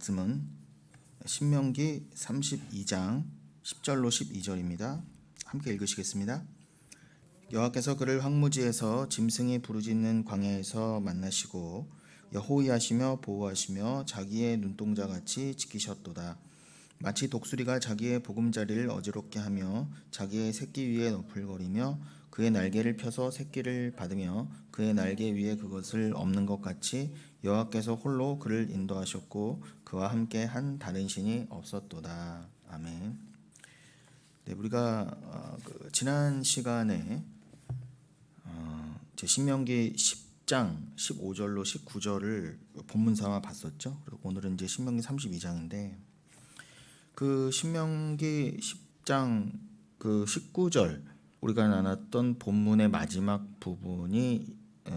말씀은 신명기 32장 10절로 12절입니다. 함께 읽으시겠습니다. 여호와께서 그를 황무지에서 짐승이 부르짖는 광야에서 만나시고 여호위하시며 보호하시며 자기의 눈동자같이 지키셨도다. 마치 독수리가 자기의 보금자리를 어지럽게 하며 자기의 새끼 위에 너풀거리며 그의 날개를 펴서 새끼를 받으며 그의 날개 위에 그것을 엎는 것 같이 여호와께서 홀로 그를 인도하셨고 그와 함께 한 다른 신이 없었도다. 아멘. 네, 우리가 지난 시간에 신명기 10장 15절로 19절을 본문 삼아 봤었죠. 그리고 오늘은 이제 신명기 32장인데 그 신명기 10장 그 19절 우리가 나눴던 본문의 마지막 부분이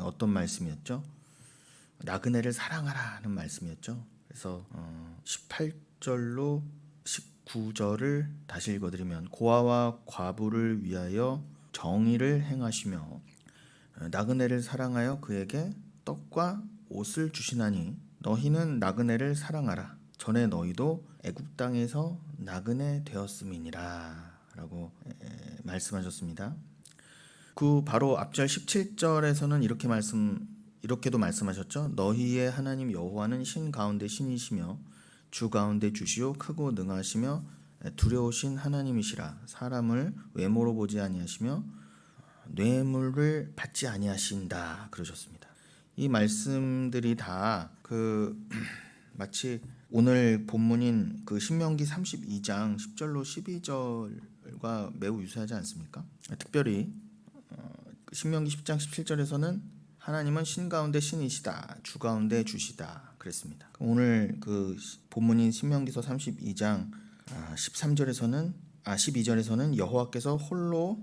어떤 말씀이었죠? 나그네를 사랑하라는 말씀이었죠. 그래서 18절로 19절을 다시 읽어드리면 고아와 과부를 위하여 정의를 행하시며 나그네를 사랑하여 그에게 떡과 옷을 주시나니 너희는 나그네를 사랑하라. 전에 너희도 애굽 땅에서 나그네 되었음이니라 라고 말씀하셨습니다. 그 바로 앞절 17절에서는 이렇게도 말씀하셨죠. 너희의 하나님 여호와는 신 가운데 신이시며 주 가운데 주시오 크고 능하시며 두려우신 하나님이시라. 사람을 외모로 보지 아니하시며 뇌물을 받지 아니하신다 그러셨습니다. 이 말씀들이 다 마치 오늘 본문인 그 신명기 32장 10절로 12절과 매우 유사하지 않습니까? 특별히 신명기 10장 17절에서는 하나님은 신 가운데 신이시다, 주 가운데 주시다 그랬습니다. 오늘 그 본문인 신명기서 32장 12절에서는 여호와께서 홀로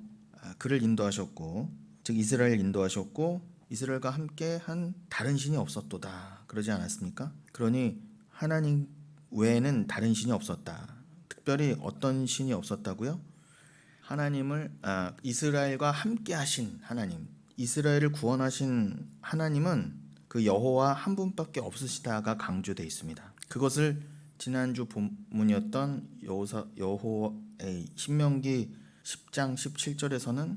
그를 인도하셨고, 즉 이스라엘 인도하셨고 이스라엘과 함께 한 다른 신이 없었도다 그러지 않았습니까? 그러니 하나님 외에는 다른 신이 없었다. 특별히 어떤 신이 없었다고요? 이스라엘과 함께 하신 하나님, 이스라엘을 구원하신 하나님은 그 여호와 한 분밖에 없으시다가 강조되어 있습니다. 그것을 지난주 본문이었던 신명기 10장 17절에서는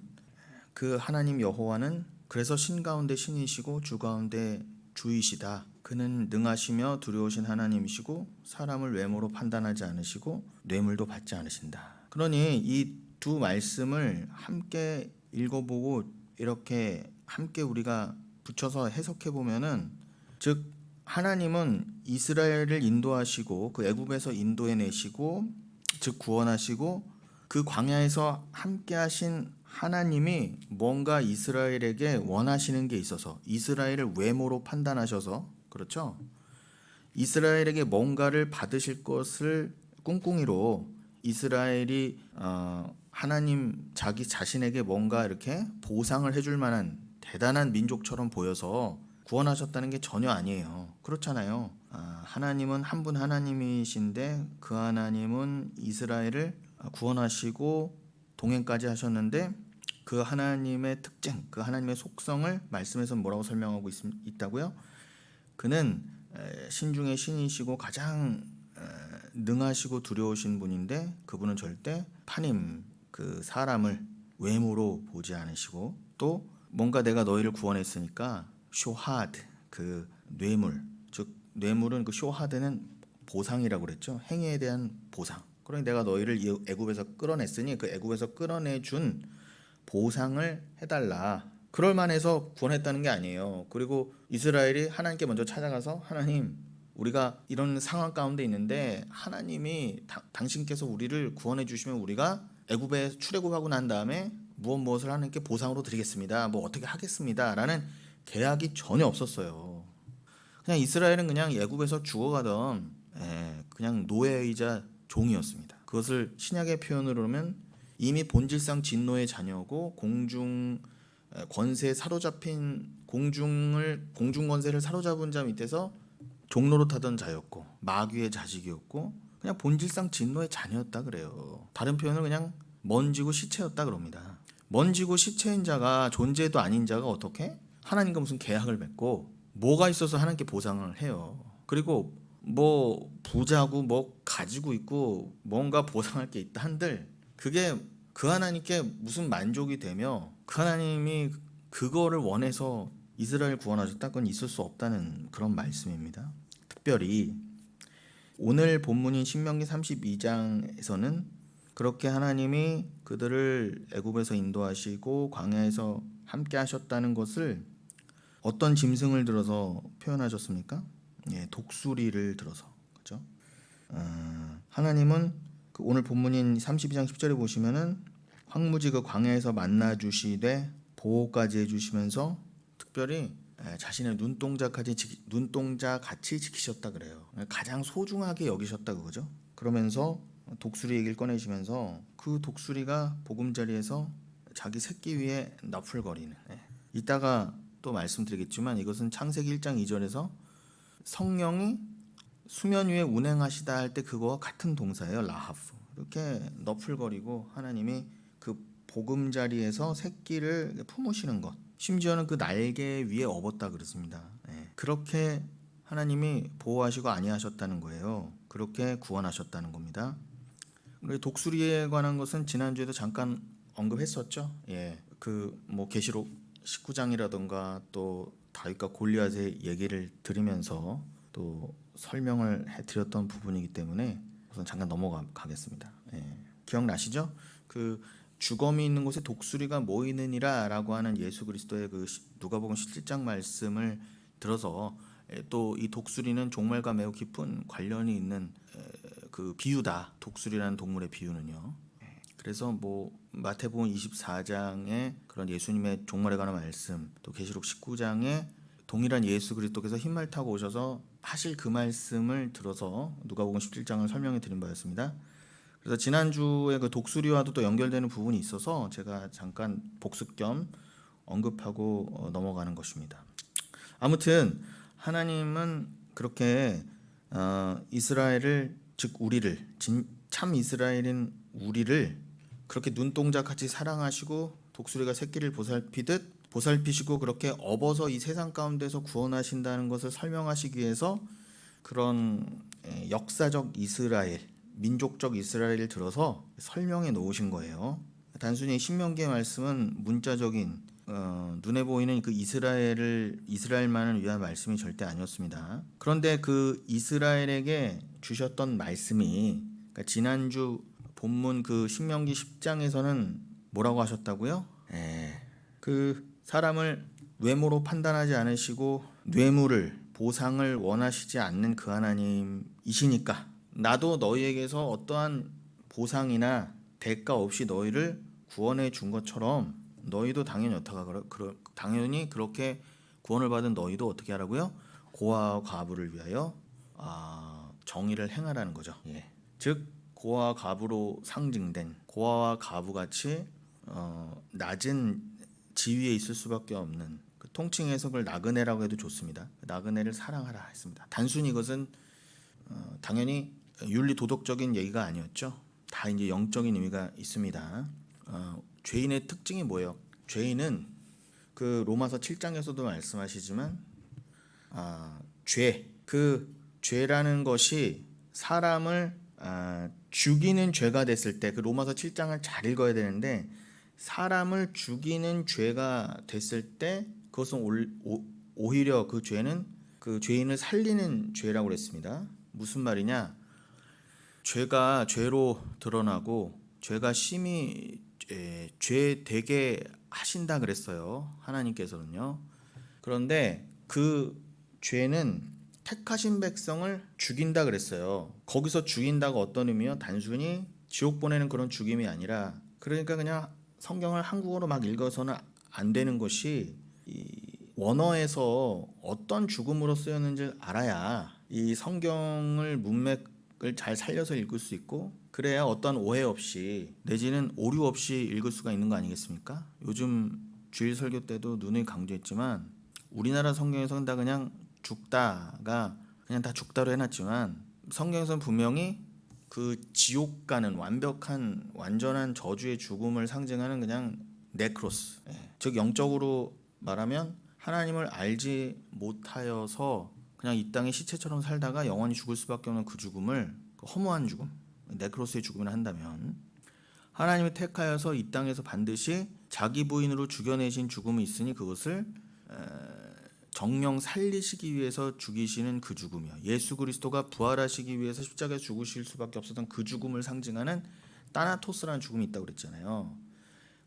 그 하나님 여호와는 그래서 신 가운데 신이시고 주 가운데 주이시다. 그는 능하시며 두려우신 하나님이시고 사람을 외모로 판단하지 않으시고 뇌물도 받지 않으신다. 그러니 이 두 말씀을 함께 읽어보고 이렇게 함께 우리가 붙여서 해석해 보면은, 즉 하나님은 이스라엘을 인도하시고 그 애굽에서 인도해 내시고 즉 구원하시고 그 광야에서 함께 하신 하나님이 뭔가 이스라엘에게 원하시는 게 있어서 이스라엘을 외모로 판단하셔서, 그렇죠? 이스라엘에게 뭔가를 받으실 것을 꿍꿍이로 이스라엘이 하나님 자기 자신에게 뭔가 이렇게 보상을 해줄 만한 대단한 민족처럼 보여서 구원하셨다는 게 전혀 아니에요. 그렇잖아요. 하나님은 한 분 하나님이신데 그 하나님은 이스라엘을 구원하시고 동행까지 하셨는데 그 하나님의 특징, 그 하나님의 속성을 말씀에서 뭐라고 설명하고 있다고요? 그는 신 중에 신이시고 가장 능하시고 두려우신 분인데 그분은 절대 그 사람을 외모로 보지 않으시고, 또 뭔가 내가 너희를 구원했으니까 쇼하드, 그 뇌물, 즉 뇌물은 그 쇼하드는 보상이라고 그랬죠. 행위에 대한 보상. 그러니 내가 너희를 애굽에서 끌어냈으니 그 애굽에서 끌어내준 보상을 해달라. 그럴 만해서 구원했다는 게 아니에요. 그리고 이스라엘이 하나님께 먼저 찾아가서 하나님, 우리가 이런 상황 가운데 있는데 하나님이 당신께서 우리를 구원해 주시면 우리가 애굽에 출애굽하고 난 다음에 무엇을 하나님께 보상으로 드리겠습니다. 뭐 어떻게 하겠습니다. 라는 계약이 전혀 없었어요. 그냥 이스라엘은 그냥 애굽에서 죽어가던 그냥 노예이자 종이었습니다. 그것을 신약의 표현으로 하면 이미 본질상 진노의 자녀고 공중 권세에 사로잡힌 공중 권세를 사로잡은 자 밑에서 종로로 타던 자였고 마귀의 자식이었고 그냥 본질상 진노의 자녀였다 그래요. 다른 표현은 그냥 먼지고 시체였다 그럽니다. 먼지고 시체인 자가, 존재도 아닌 자가 어떻게 하나님과 무슨 계약을 맺고 뭐가 있어서 하나님께 보상을 해요. 그리고 뭐 부자고 뭐 가지고 있고 뭔가 보상할 게 있다 한들 그게 그 하나님께 무슨 만족이 되며 그 하나님이 그거를 원해서 이스라엘 구원하셨다, 그건 있을 수 없다는 그런 말씀입니다. 특별히 오늘 본문인 신명기 32장에서는 그렇게 하나님이 그들을 애굽에서 인도하시고 광야에서 함께 하셨다는 것을 어떤 짐승을 들어서 표현하셨습니까? 예, 독수리를 들어서. 그렇죠? 하나님은 그 오늘 본문인 32장 10절에 보시면은 황무지 그 광야에서 만나 주시되 보호까지 해주시면서 특별히 자신의 눈동자 같이 지키셨다 그래요. 가장 소중하게 여기셨다 그거죠. 그러면서 독수리 얘기를 꺼내시면서 그 독수리가 보금자리에서 자기 새끼 위에 나풀거리는. 이따가 또 말씀드리겠지만 이것은 창세기 1장 2절에서 성령이 수면 위에 운행하시다 할 때 그거와 같은 동사예요. 라하프. 이렇게 너풀거리고 하나님이 그 보금자리에서 새끼를 품으시는 것, 심지어는 그 날개 위에 업었다 그랬습니다. 그렇게 하나님이 보호하시고 안위하셨다는 거예요. 그렇게 구원하셨다는 겁니다. 독수리에 관한 것은 지난주에도 잠깐 언급했었죠. 그 뭐 계시록 19장이라던가 또 다윗과 골리앗의 얘기를 들으면서 또 설명을 해드렸던 부분이기 때문에 우선 잠깐 넘어가겠습니다. 기억나시죠? 그 주검이 있는 곳에 독수리가 모이느니라라고 하는 예수 그리스도의 그 누가복음 17장 말씀을 들어서 또 이 독수리는 종말과 매우 깊은 관련이 있는 그 비유다. 독수리라는 동물의 비유는요. 그래서 뭐 마태복음 24장에 그런 예수님의 종말에 관한 말씀, 또 계시록 19장에 동일한 예수 그리스도께서 흰말 타고 오셔서 하실 그 말씀을 들어서 누가복음 17장을 설명해 드린 바였습니다. 그래서 지난주에 그 독수리와도 또 연결되는 부분이 있어서 제가 잠깐 복습 겸 언급하고 넘어가는 것입니다. 아무튼 하나님은 그렇게 이스라엘을, 즉 우리를, 참 이스라엘인 우리를 그렇게 눈동자같이 사랑하시고 독수리가 새끼를 보살피시고 그렇게 업어서 이 세상 가운데서 구원하신다는 것을 설명하시기 위해서 그런 역사적 이스라엘, 민족적 이스라엘을 들어서 설명해 놓으신 거예요. 단순히 신명기의 말씀은 문자적인 눈에 보이는 그 이스라엘만을 위한 말씀이 절대 아니었습니다. 그런데 그 이스라엘에게 주셨던 말씀이, 그러니까 지난주 본문 그 신명기 10장에서는 뭐라고 하셨다고요? 그 사람을 외모로 판단하지 않으시고 뇌물을, 보상을 원하시지 않는 그 하나님이시니까 나도 너희에게서 어떠한 보상이나 대가 없이 너희를 구원해 준 것처럼 너희도 당연히 그렇게 구원을 받은 너희도 어떻게 하라고요? 고아와 과부를 위하여 정의를 행하라는 거죠. 즉 고아와 과부로 상징된 고아와 과부같이 낮은 지위에 있을 수밖에 없는 그 통칭 해석을 나그네라고 해도 좋습니다. 나그네를 사랑하라 했습니다. 단순히 이것은 당연히 윤리 도덕적인 얘기가 아니었죠. 다 이제 영적인 의미가 있습니다. 죄인의 특징이 뭐예요? 죄인은 그 로마서 7장에서도 말씀하시지만 그 죄라는 것이 사람을 죽이는 죄가 됐을 때, 그 로마서 7장을 잘 읽어야 되는데 사람을 죽이는 죄가 됐을 때 그것은 오히려 그 죄는 그 죄인을 살리는 죄라고 그랬습니다. 무슨 말이냐? 죄가 죄로 드러나고 죄가 심히 죄 되게 하신다 그랬어요. 하나님께서는요. 그런데 그 죄는 택하신 백성을 죽인다 그랬어요. 거기서 죽인다가 어떤 의미요? 단순히 지옥 보내는 그런 죽임이 아니라, 그러니까 그냥 성경을 한국어로 막 읽어서는 안 되는 것이 이 원어에서 어떤 죽음으로 쓰였는지를 알아야 이 성경을 문맥을 잘 살려서 읽을 수 있고, 그래야 어떤 오해 없이 내지는 오류 없이 읽을 수가 있는 거 아니겠습니까? 요즘 주일 설교 때도 누누이 강조했지만 우리나라 성경에서는 다 그냥 죽다가 그냥 다 죽다로 해놨지만 성경에서는 분명히 그 지옥 가는 완전한 저주의 죽음을 상징하는 그냥 네크로스, 즉 영적으로 말하면 하나님을 알지 못하여서 그냥 이 땅에 시체처럼 살다가 영원히 죽을 수밖에 없는 그 죽음을, 그 허무한 죽음, 네크로스의 죽음을 한다면, 하나님이 택하여서 이 땅에서 반드시 자기 부인으로 죽여내신 죽음이 있으니 그것을 정령 살리시기 위해서 죽이시는 그 죽음이요, 예수 그리스도가 부활하시기 위해서 십자가에 죽으실 수밖에 없었던 그 죽음을 상징하는 따나토스라는 죽음이 있다고 그랬잖아요.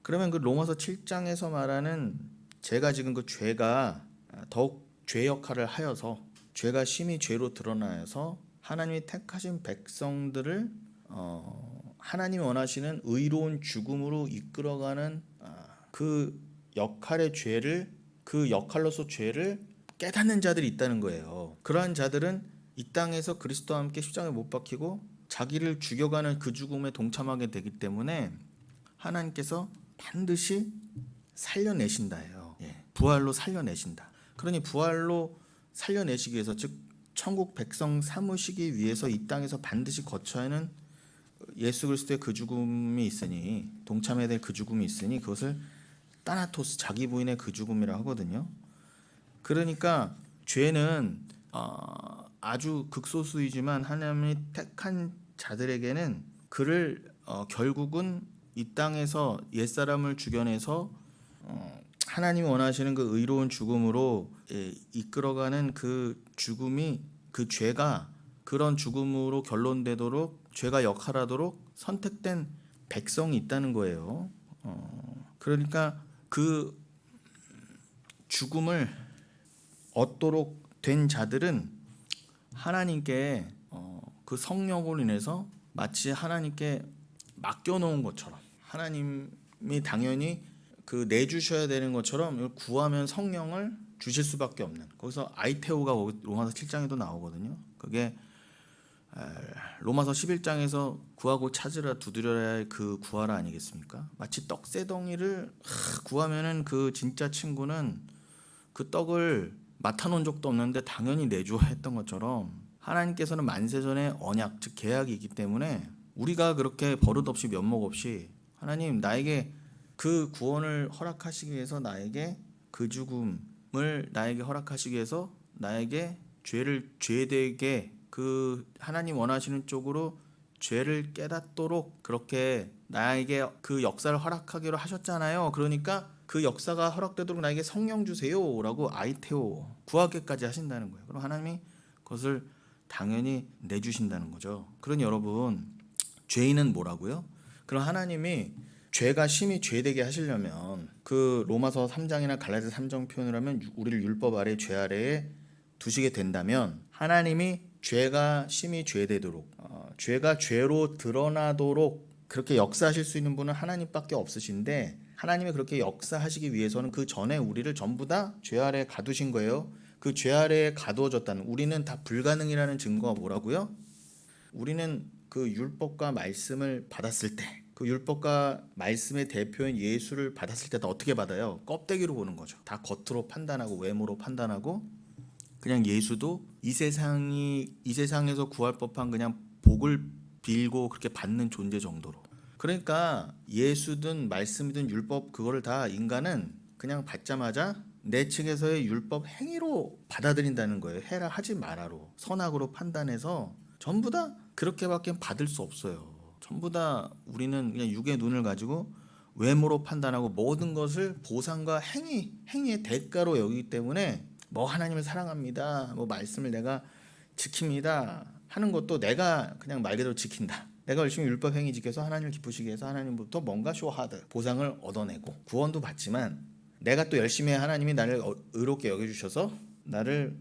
그러면 그 로마서 7장에서 말하는 제가 지금 그 죄가 더욱 죄 역할을 하여서, 죄가 심히 죄로 드러나서 하나님이 택하신 백성들을 하나님이 원하시는 의로운 죽음으로 이끌어가는 그 역할의 죄를, 그 역할로서 죄를 깨닫는 자들이 있다는 거예요. 그러한 자들은 이 땅에서 그리스도와 함께 십자가에 못 박히고 자기를 죽여가는 그 죽음에 동참하게 되기 때문에 하나님께서 반드시 살려내신다예요. 부활로 살려내신다. 그러니 부활로 살려내시기 위해서, 즉 천국 백성 삼으시기 위해서 이 땅에서 반드시 거쳐야 하는 예수 그리스도의 그 죽음이 있으니, 동참해야 될 그 죽음이 있으니 그것을 따나토스, 자기 부인의 그 죽음이라고 하거든요. 그러니까 죄는 아주 극소수이지만 하나님이 택한 자들에게는 그를 결국은 이 땅에서 옛사람을 죽여내서 하나님이 원하시는 그 의로운 죽음으로 이끌어가는 그 죽음이, 그 죄가 그런 죽음으로 결론되도록, 죄가 역할하도록 선택된 백성이 있다는 거예요. 그러니까 그 죽음을 얻도록 된 자들은 하나님께 그 성령으로 인해서 마치 하나님께 맡겨놓은 것처럼, 하나님이 당연히 그 내주셔야 되는 것처럼 구하면 성령을 주실 수밖에 없는, 거기서 아이테오가 로마서 7장에도 나오거든요. 그게 로마서 11장에서 구하고 찾으라 두드려야 할 그 구하라 아니겠습니까? 마치 떡새덩이를 구하면은 그 진짜 친구는 그 떡을 맡아놓은 적도 없는데 당연히 내줘야 했던 것처럼, 하나님께서는 만세전에 언약, 즉 계약이 있기 때문에 우리가 그렇게 버릇없이 면목 없이 하나님 나에게 그 구원을 허락하시기 위해서, 나에게 그 죽음을 나에게 허락하시기 위해서, 나에게 죄를 죄되게 그 하나님 원하시는 쪽으로 죄를 깨닫도록 그렇게 나에게 그 역사를 허락하기로 하셨잖아요. 그러니까 그 역사가 허락되도록 나에게 성령 주세요 라고 아이테오, 구하기까지 하신다는 거예요. 그럼 하나님이 그것을 당연히 내주신다는 거죠. 그러니 여러분, 죄인은 뭐라고요? 그럼 하나님이 죄가 심히 죄되게 하시려면 그 로마서 3장이나 갈라디아 3장 표현을 하면 우리를 율법 아래, 죄 아래에 두시게 된다면, 하나님이 죄가 심히 죄되도록, 죄가 죄로 드러나도록 그렇게 역사하실 수 있는 분은 하나님밖에 없으신데, 하나님이 그렇게 역사하시기 위해서는 그 전에 우리를 전부 다 죄 아래에 가두신 거예요. 그 죄 아래에 가두어졌다는, 우리는 다 불가능이라는 증거가 뭐라고요? 우리는 그 율법과 말씀을 받았을 때, 그 율법과 말씀의 대표인 예수를 받았을 때 다 어떻게 받아요? 껍데기로 보는 거죠. 다 겉으로 판단하고 외모로 판단하고, 그냥 예수도 이 세상에서 구할 법한 그냥 복을 빌고 그렇게 받는 존재 정도로. 그러니까 예수든 말씀이든 율법, 그거를 다 인간은 그냥 받자마자 내 측에서의 율법 행위로 받아들인다는 거예요. 해라 하지 마라로, 선악으로 판단해서 전부 다 그렇게밖에 받을 수 없어요. 전부 다 우리는 그냥 육의 눈을 가지고 외모로 판단하고 모든 것을 보상과 행위의 대가로 여기기 때문에, 뭐 하나님을 사랑합니다, 뭐 말씀을 내가 지킵니다 하는 것도 내가 그냥 말 그대로 지킨다, 내가 열심히 율법 행위 지켜서 하나님을 기쁘시게 해서 하나님부터 뭔가 쇼하드, 보상을 얻어내고 구원도 받지만, 내가 또 열심히 해 하나님이 나를 의롭게 여겨주셔서 나를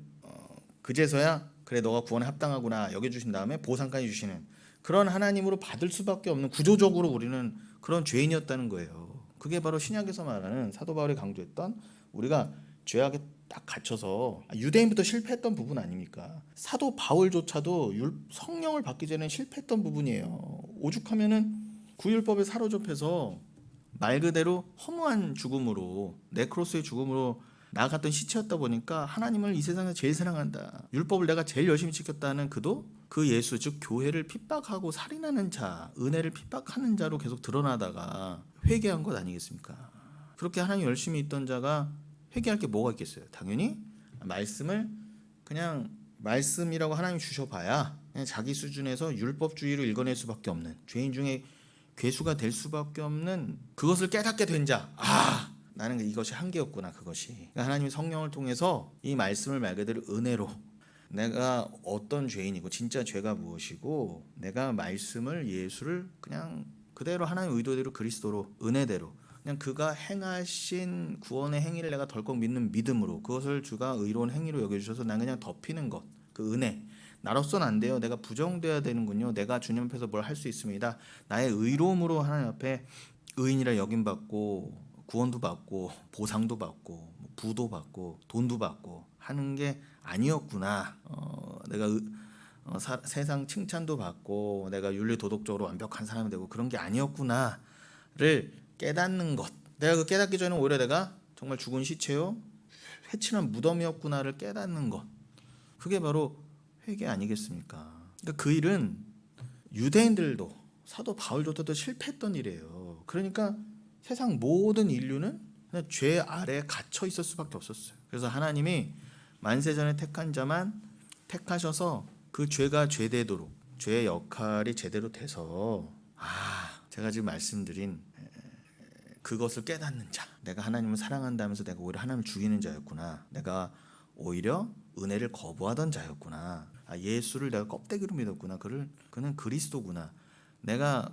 그제서야 그래 너가 구원에 합당하구나 여겨주신 다음에 보상까지 주시는 그런 하나님으로 받을 수밖에 없는, 구조적으로 우리는 그런 죄인이었다는 거예요. 그게 바로 신약에서 말하는, 사도 바울이 강조했던, 우리가 죄악에 딱 갇혀서 유대인부터 실패했던 부분 아닙니까? 사도 바울조차도 성령을 받기 전에 실패했던 부분이에요. 오죽하면은 구율법에 사로잡혀서 말 그대로 허무한 죽음으로, 네크로스의 죽음으로 나아갔던 시체였다 보니까 하나님을 이 세상에서 제일 사랑한다, 율법을 내가 제일 열심히 지켰다는 그도, 그 예수, 즉 교회를 핍박하고 살인하는 자, 은혜를 핍박하는 자로 계속 드러나다가 회개한 것 아니겠습니까? 그렇게 하나님 열심히 있던 자가 회개할 게 뭐가 있겠어요? 당연히 말씀을 그냥 말씀이라고 하나님 주셔봐야 그냥 자기 수준에서 율법주의로 읽어낼 수밖에 없는, 죄인 중에 괴수가 될 수밖에 없는, 그것을 깨닫게 된 자. 나는 이것이 한계였구나. 그것이 그러니까 하나님이 성령을 통해서 이 말씀을 말 그대로 은혜로, 내가 어떤 죄인이고 진짜 죄가 무엇이고, 내가 말씀을, 예수를 그냥 그대로 하나님의 의도대로, 그리스도로, 은혜대로, 그냥 그가 행하신 구원의 행위를 내가 덜컥 믿는 믿음으로, 그것을 주가 의로운 행위로 여겨주셔서 난 그냥 덮이는 것, 그 은혜. 나로서는 안 돼요. 내가 부정돼야 되는군요. 내가 주님 앞에서 뭘 할 수 있습니다. 나의 의로움으로 하나님 앞에 의인이라 여김받고 구원도 받고 보상도 받고 부도 받고 돈도 받고 하는 게 아니었구나. 내가 세상 칭찬도 받고 내가 윤리 도덕적으로 완벽한 사람이 되고 그런 게 아니었구나를 깨닫는 것. 내가 그 깨닫기 전에 오히려 내가 정말 죽은 시체요, 회칠한 무덤이었구나를 깨닫는 것. 그게 바로 회개 아니겠습니까? 그러니까 그 일은 유대인들도 사도 바울조차도 실패했던 일이에요. 그러니까 세상 모든 인류는 그냥 죄 아래에 갇혀 있을 수밖에 없었어요. 그래서 하나님이 만세전에 택한 자만 택하셔서 그 죄가 죄되도록, 죄의 역할이 제대로 돼서 제가 지금 말씀드린 그것을 깨닫는 자, 내가 하나님을 사랑한다면서 내가 오히려 하나님을 죽이는 자였구나, 내가 오히려 은혜를 거부하던 자였구나, 예수를 내가 껍데기로 믿었구나, 그는 그리스도구나, 내가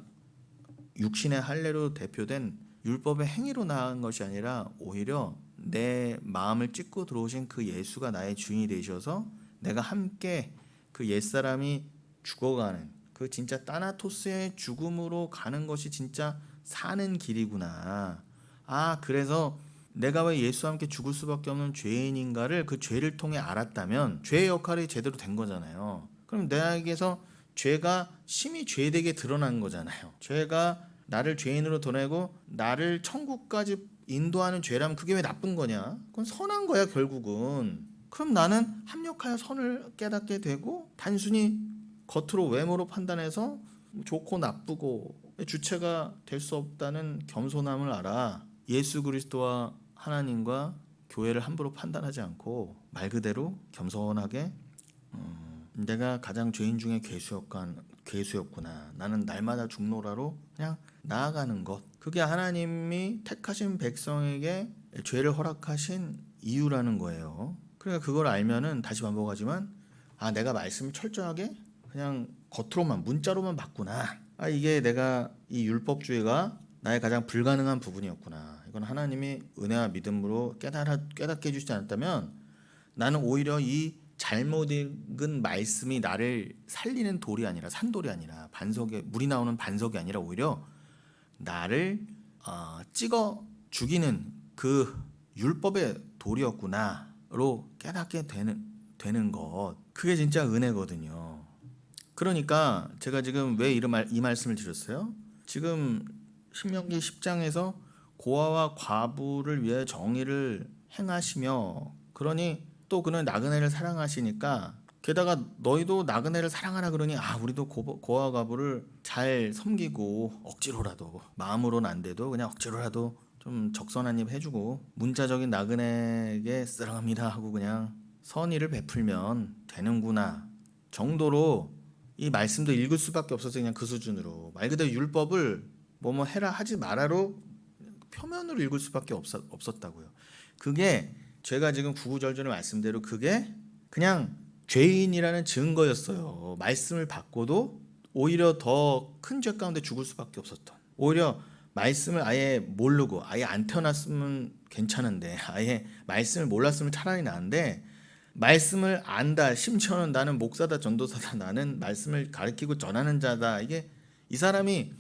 육신의 할례로 대표된 율법의 행위로 나아간 것이 아니라 오히려 내 마음을 찢고 들어오신 그 예수가 나의 주인이 되셔서 내가 함께 그 옛사람이 죽어가는 그 진짜 따나토스의 죽음으로 가는 것이 진짜 사는 길이구나. 그래서 내가 왜 예수와 함께 죽을 수밖에 없는 죄인인가를 그 죄를 통해 알았다면 죄의 역할이 제대로 된 거잖아요. 그럼 내에게서 죄가 심히 죄되게 드러난 거잖아요. 죄가 나를 죄인으로 드러내고 나를 천국까지 인도하는 죄라면 그게 왜 나쁜 거냐? 그건 선한 거야 결국은. 그럼 나는 합력하여 선을 깨닫게 되고 단순히 겉으로 외모로 판단해서 좋고 나쁘고 주체가 될 수 없다는 겸손함을 알아. 예수 그리스도와 하나님과 교회를 함부로 판단하지 않고 말 그대로 겸손하게 내가 가장 죄인 중에 괴수였구나. 나는 날마다 죽노라로 그냥 나아가는 것. 그게 하나님이 택하신 백성에게 죄를 허락하신 이유라는 거예요. 그러니까 그걸 알면은 다시 반복하지만 내가 말씀을 철저하게 그냥 겉으로만 문자로만 봤구나. 이게 내가 이 율법주의가 나의 가장 불가능한 부분이었구나. 이건 하나님이 은혜와 믿음으로 깨닫게 해주지 않았다면 나는 오히려 이 잘못 읽은 말씀이 나를 살리는 돌이 아니라, 산돌이 아니라, 반석에 물이 나오는 반석이 아니라 오히려 나를 찍어 죽이는 그 율법의 돌이었구나로 깨닫게 되는 것. 그게 진짜 은혜거든요. 그러니까 제가 지금 왜 이 말씀을 드렸어요? 지금 신명기 10장에서 고아와 과부를 위해 정의를 행하시며, 그러니 또 그는 나그네를 사랑하시니까, 게다가 너희도 나그네를 사랑하라 그러니 우리도 고아와 과부를 잘 섬기고 억지로라도, 마음으로는 안 돼도 그냥 억지로라도 좀 적선한 입 해주고 문자적인 나그네에게 사랑합니다 하고 그냥 선의를 베풀면 되는구나 정도로 이 말씀도 읽을 수밖에 없어서 그냥 그 수준으로 말 그대로 율법을 뭐 해라 하지 마라로 표면으로 읽을 수밖에 없었다고요. 그게 제가 지금 구구절절 말씀대로 그게 그냥 죄인이라는 증거였어요. 말씀을 받고도 오히려 더 큰 죄 가운데 죽을 수밖에 없었던, 오히려 말씀을 아예 모르고 아예 안 태어났으면 괜찮은데 아예 말씀을 몰랐으면 차라리 나은데, 말씀을 안다, 심지어는 나는 목사다, 전도사다, 나는 말씀을 가르치고 전하는 자다, 이게 이 사람이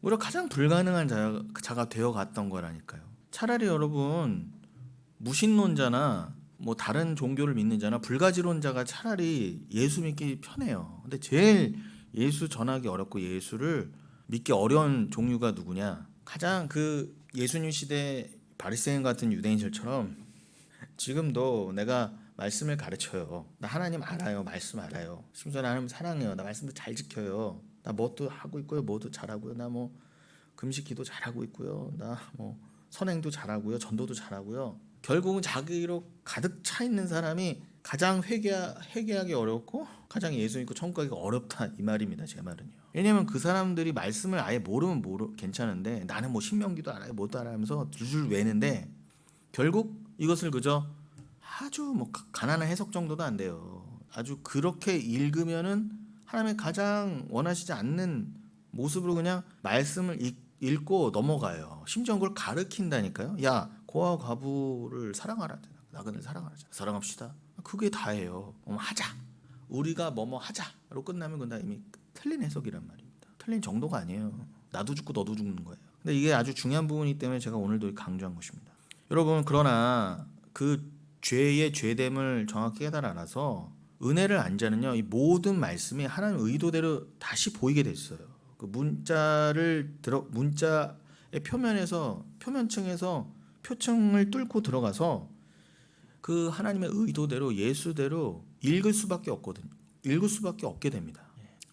오히려 가장 불가능한 자가 되어갔던 거라니까요. 차라리 여러분 무신론자나 뭐 다른 종교를 믿는 자나 불가지론자가 차라리 예수 믿기 편해요. 근데 제일 예수 전하기 어렵고 예수를 믿기 어려운 종류가 누구냐? 가장 그 예수님 시대 바리새인 같은 유대인들처럼 지금도 내가 말씀을 가르쳐요. 나 하나님 알아요. 말씀 알아요. 심지어 나 하나님 사랑해요. 나 말씀도 잘 지켜요. 나 뭐도 하고 있고요. 뭐도 잘하고요. 나 뭐 금식 기도 잘하고 있고요. 나 뭐 선행도 잘하고요. 전도도 잘하고요. 결국은 자기로 가득 차 있는 사람이 가장 회개하기 어렵고 가장 예수 믿고 천국 가기가 어렵다 이 말입니다. 제 말은요. 왜냐면 그 사람들이 말씀을 아예 모르면 괜찮은데 나는 뭐 신명기도 알아요 못 알아 하면서 줄줄 외는데 결국 이것을 그저 아주 뭐 가난한 해석 정도도 안 돼요. 아주 그렇게 읽으면은 하나님의 가장 원하시지 않는 모습으로 그냥 말씀을 읽고 넘어가요. 심지어 그걸 가르친다니까요. 야, 고아 과부를 사랑하라. 나그네를 사랑하라. 사랑합시다. 그게 다예요. 하자. 우리가 뭐뭐 하자로 끝나면 그건 다 이미 틀린 해석이란 말입니다. 틀린 정도가 아니에요. 나도 죽고 너도 죽는 거예요. 근데 이게 아주 중요한 부분이기 때문에 제가 오늘도 강조한 것입니다. 여러분, 그러나 그 죄의 죄됨을 정확히 깨달아서 은혜를 안 자는요, 이 모든 말씀이 하나님 의도대로 다시 보이게 됐어요. 그 문자의 표면층에서 표층을 뚫고 들어가서 그 하나님의 의도대로 예수대로 읽을 수밖에 없거든요. 읽을 수밖에 없게 됩니다.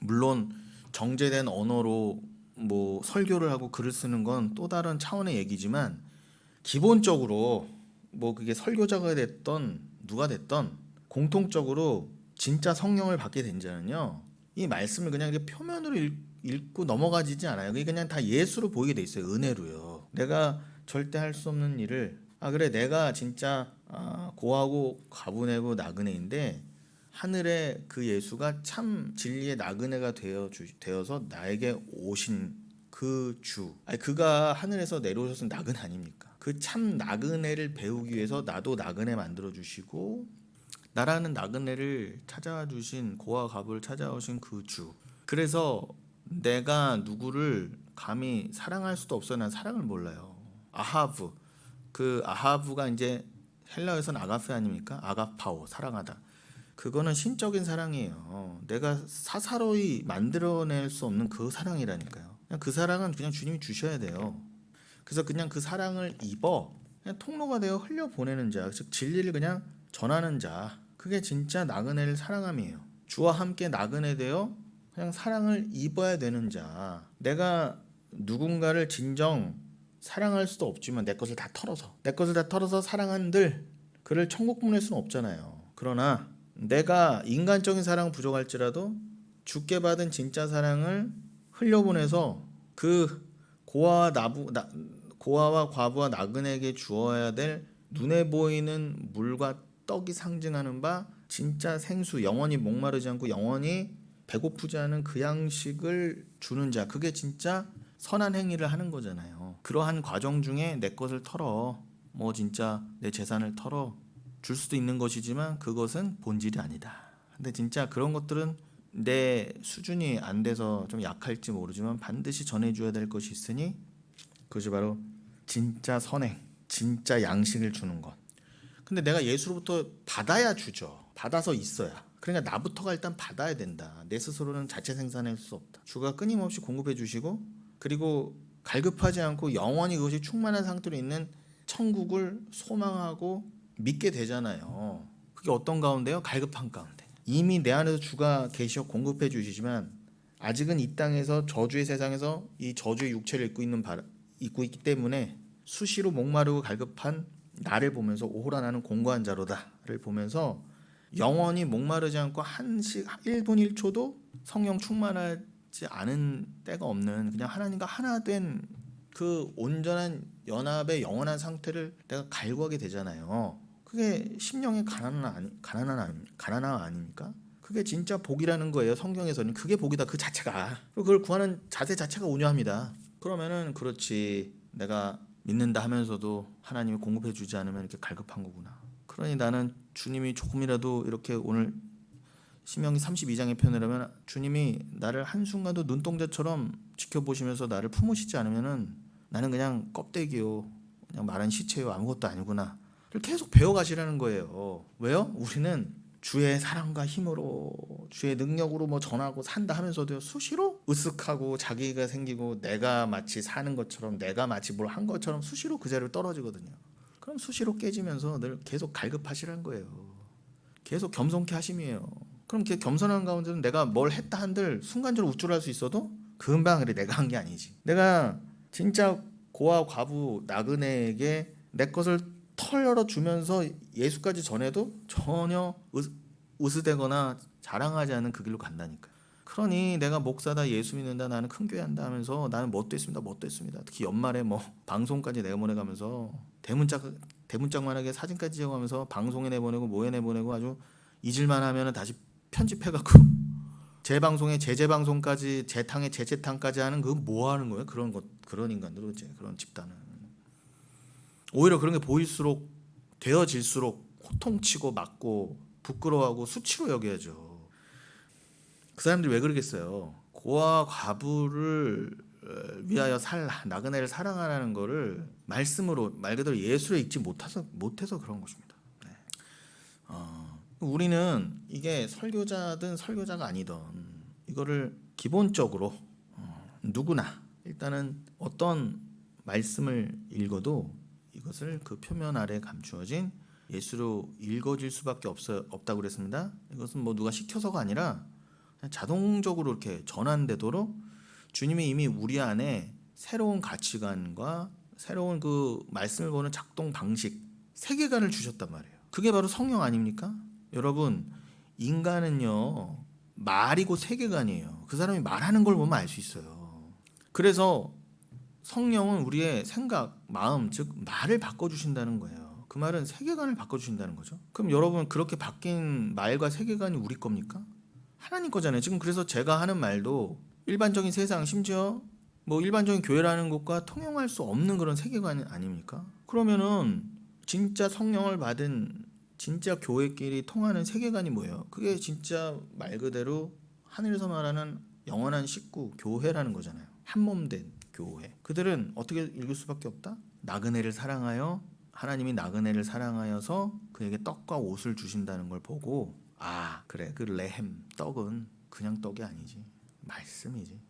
물론 정제된 언어로 뭐 설교를 하고 글을 쓰는 건 또 다른 차원의 얘기지만 기본적으로 뭐 그게 설교자가 됐던 누가 됐던 공통적으로 진짜 성령을 받게 된 자는요, 이 말씀을 그냥 이렇게 표면으로 읽고 넘어가지지 않아요. 그게 그냥 다 예수로 보이게 돼 있어요. 은혜로요. 내가 절대 할 수 없는 일을 그래 내가 진짜 고하고 가분하고 나그네인데 하늘에 그 예수가 참 진리의 나그네가 되어서 나에게 오신 그 주, 그가 하늘에서 내려오셨은 나그네 아닙니까? 그 참 나그네를 배우기 위해서 나도 나그네 만들어 주시고 나라는 나그네를 찾아와 주신 고아 가부를 찾아오신 그 주. 그래서 내가 누구를 감히 사랑할 수도 없어요. 난 사랑을 몰라요. 아하브, 그 아하브가 이제 헬라어에서는 아가페 아닙니까? 아가파오, 사랑하다. 그거는 신적인 사랑이에요. 내가 사사로이 만들어낼 수 없는 그 사랑이라니까요. 그냥 그 사랑은 그냥 주님이 주셔야 돼요. 그래서 그냥 그 사랑을 그냥 통로가 되어 흘려 보내는 자, 즉 진리를 그냥 전하는 자, 그게 진짜 나그네를 사랑함이에요. 주와 함께 나그네 되어 그냥 사랑을 입어야 되는 자. 내가 누군가를 진정 사랑할 수도 없지만 내 것을 다 털어서 사랑한들 그를 천국 보낼 수는 없잖아요. 그러나 내가 인간적인 사랑은 부족할지라도 주께 받은 진짜 사랑을 흘려보내서 그 고아와 과부와 나그네에게 주어야 될 눈에 보이는 물과 떡이 상징하는 바 진짜 생수, 영원히 목마르지 않고 영원히 배고프지 않은 그 양식을 주는 자, 그게 진짜 선한 행위를 하는 거잖아요. 그러한 과정 중에 내 것을 털어 뭐 진짜 내 재산을 털어 줄 수도 있는 것이지만 그것은 본질이 아니다. 근데 진짜 그런 것들은 내 수준이 안 돼서 좀 약할지 모르지만 반드시 전해줘야 될 것이 있으니 그것이 바로 진짜 선행, 진짜 양식을 주는 것. 근데 내가 예수로부터 받아야 주죠. 받아서 있어야. 그러니까 나부터가 일단 받아야 된다. 내 스스로는 자체 생산할 수 없다. 주가 끊임없이 공급해 주시고 그리고 갈급하지 않고 영원히 그것이 충만한 상태로 있는 천국을 소망하고 믿게 되잖아요. 그게 어떤 가운데요? 갈급한 가운데. 이미 내 안에서 주가 계시어 공급해 주시지만 아직은 이 땅에서 저주의 세상에서 이 저주의 육체를 입고 있기 때문에 수시로 목마르고 갈급한 나를 보면서 오호라 나는 공고한 자로다를 보면서 영원히 목마르지 않고 1분 1초도 성령 충만하지 않은 때가 없는 그냥 하나님과 하나 된 그 온전한 연합의 영원한 상태를 내가 갈구하게 되잖아요. 그게 심령의 가난함 아닙니까? 그게 진짜 복이라는 거예요. 성경에서는 그게 복이다. 그 자체가. 그리고 그걸 구하는 자세 자체가 온유합니다. 그러면은 그렇지. 내가 믿는다 하면서도 하나님이 공급해 주지 않으면 이렇게 갈급한 거구나. 그러니 나는 주님이 조금이라도 이렇게 오늘 신명기 32장의 표현을 하면 주님이 나를 한순간도 눈동자처럼 지켜보시면서 나를 품으시지 않으면은 나는 그냥 껍데기요. 그냥 마른 시체요. 아무것도 아니구나. 계속 배워가시라는 거예요. 왜요? 우리는 주의 사랑과 힘으로 주의 능력으로 뭐 전하고 산다 하면서도 수시로 으쓱하고 자기가 생기고 내가 마치 사는 것처럼 내가 마치 뭘 한 것처럼 수시로 그 자리로 떨어지거든요. 그럼 수시로 깨지면서 늘 계속 갈급하시라는 거예요. 계속 겸손케 하심이에요. 그럼 겸손한 가운데는 내가 뭘 했다 한들 순간적으로 우쭐할 수 있어도 금방 그래 내가 한 게 아니지. 내가 진짜 고아 과부 나그네에게 내 것을 털 열어주면서 예수까지 전해도 전혀 으스대거나 자랑하지 않은 그 길로 간다니까요. 그러니 내가 목사다, 예수 믿는다, 나는 큰 교회 한다 하면서 나는 뭣도 했습니다. 특히 연말에 뭐 방송까지 내보내가면서 대문짝만하게 사진까지 찍어가면서 방송에 내보내고 뭐에 내보내고 아주 잊을만 하면은 다시 편집해갖고 재방송에 재재방송까지 재탕에 재재탕까지 하는 그 뭐 하는 거예요? 그런 인간들, 이제 그런 집단은 오히려 그런 게 보일수록 되어질수록 호통치고 맞고 부끄러워하고 수치로 여겨야죠. 그 사람들이 왜 그러겠어요? 고아 과부를 위하여 나그네를 사랑하라는 거를 말씀으로 말 그대로 예수로 읽지 못해서 그런 것입니다. 네. 우리는 이게 설교자든 설교자가 아니든 이거를 기본적으로 누구나 일단은 어떤 말씀을 읽어도 이것을 그 표면 아래 감추어진 예수로 읽어질 수밖에 없다고 그랬습니다. 이것은 뭐 누가 시켜서가 아니라 그냥 자동적으로 이렇게 전환되도록 주님이 이미 우리 안에 새로운 가치관과 새로운 그 말씀을 보는 작동 방식, 세계관을 주셨단 말이에요. 그게 바로 성령 아닙니까? 여러분, 인간은요 말이고 세계관이에요. 그 사람이 말하는 걸 보면 알 수 있어요. 그래서 성령은 우리의 생각, 마음, 즉 말을 바꿔주신다는 거예요. 그 말은 세계관을 바꿔주신다는 거죠. 그럼 여러분, 그렇게 바뀐 말과 세계관이 우리 겁니까? 하나님 거잖아요. 지금 그래서 제가 하는 말도 일반적인 세상, 심지어 뭐 일반적인 교회라는 것과 통용할 수 없는 그런 세계관 아닙니까? 그러면은 진짜 성령을 받은 진짜 교회끼리 통하는 세계관이 뭐예요? 그게 진짜 말 그대로 하늘에서 말하는 영원한 식구, 교회라는 거잖아요. 한 몸 된 교회. 그들은 어떻게 읽을 수밖에 없다? 나그네를 사랑하여, 하나님이 나그네를 사랑하여서 그에게 떡과 옷을 주신다는 걸 보고, 아 그래, 그 레헴, 떡은 그냥 떡이 아니지, 말씀이지.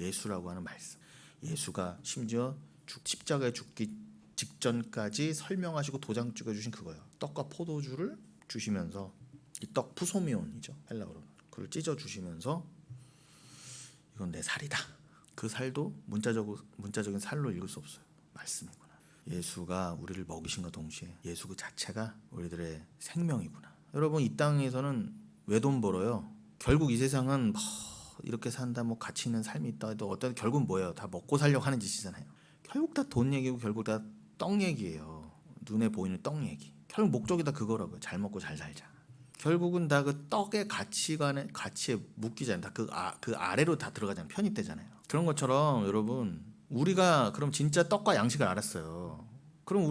예수라고 하는 말씀. 예수가 심지어 십자가에 죽기 직전까지 설명하시고 도장 찍어주신 그거예요. 떡과 포도주를 주시면서, 이 떡 푸소미온이죠, 헬라어로. 그걸 찢어주시면서 이건 내 살이다. 그 살도 문자적인 살로 읽을 수 없어요. 말씀이구나. 예수가 우리를 먹이신과 동시에 예수 그 자체가 우리들의 생명이구나. 여러분, 이 땅에서는 왜 돈 벌어요? 결국 이 세상은 이렇게 산다, 뭐 가치 있는 삶이 있다 해도 어떤 결국 뭐예요? 다 먹고 살려고 하는 짓이잖아요. 결국 다 돈 얘기고 결국 다 떡 얘기예요. 눈에 보이는 떡 얘기. 결국 목적이 다 그거라고요. 잘 먹고 잘 살자. 결국은 다 그 떡의 가치에 묶이잖아요. 다 그 아래로 다 들어가잖아요. 편입되잖아요. 그런 것처럼 여러분, 우리가 그럼 진짜 떡과 양식을 알았어요. 그럼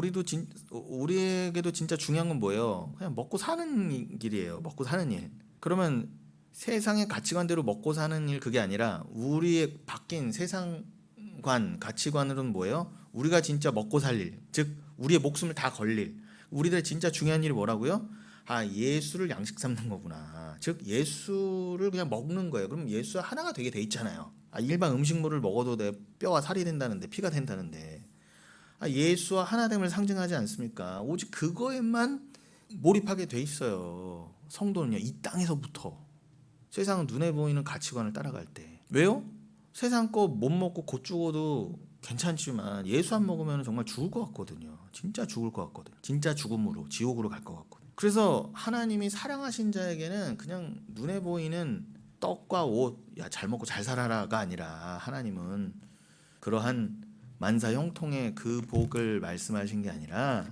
우리에게도 진짜 중요한 건 뭐예요? 그냥 먹고 사는 길이에요. 먹고 사는 일. 그러면 세상의 가치관대로 먹고 사는 일, 그게 아니라 우리의 바뀐 세상관, 가치관으로는 뭐예요? 우리가 진짜 먹고 살 일, 즉 우리의 목숨을 다 걸 일. 우리들의 진짜 중요한 일이 뭐라고요? 아, 예수를 양식 삼는 거구나. 즉 예수를 그냥 먹는 거예요. 그럼 예수와 하나가 되게 돼 있잖아요. 아, 일반 음식물을 먹어도 내 뼈와 살이 된다는데, 피가 된다는데, 아, 예수와 하나됨을 상징하지 않습니까? 오직 그거에만 몰입하게 돼 있어요. 성도는요, 이 땅에서부터. 세상은 눈에 보이는 가치관을 따라갈 때. 왜요? 세상 거 못 먹고 곧 죽어도 괜찮지만 예수 안 먹으면 정말 죽을 것 같거든요. 진짜 죽을 것 같거든요. 진짜 죽음으로, 지옥으로 갈 것 같거든요. 그래서 하나님이 사랑하신 자에게는 그냥 눈에 보이는 떡과 옷, 야 잘 먹고 잘 살아라가 아니라, 하나님은 그러한 만사 형통의 그 복을 말씀하신 게 아니라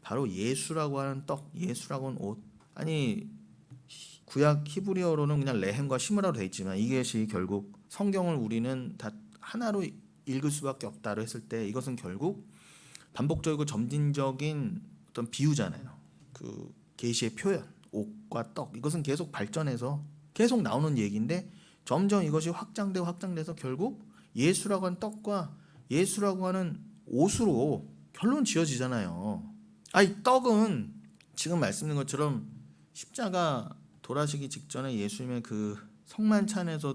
바로 예수라고 하는 떡, 예수라고 하는 옷. 아니, 구약 히브리어로는 그냥 레헴과 시므라로 돼 있지만 이것이 결국 성경을 우리는 다 하나로 읽을 수밖에 없다로 했을 때 이것은 결국 반복적이고 점진적인 어떤 비유잖아요. 그 계시의 표현, 옷과 떡, 이것은 계속 발전해서 계속 나오는 얘기인데 점점 이것이 확장돼서 결국 예수라고 하는 떡과 예수라고 하는 옷으로 결론 지어지잖아요. 이 떡은 지금 말씀드린 것처럼 십자가 돌아가시기 직전에 예수님의 그 성만찬에서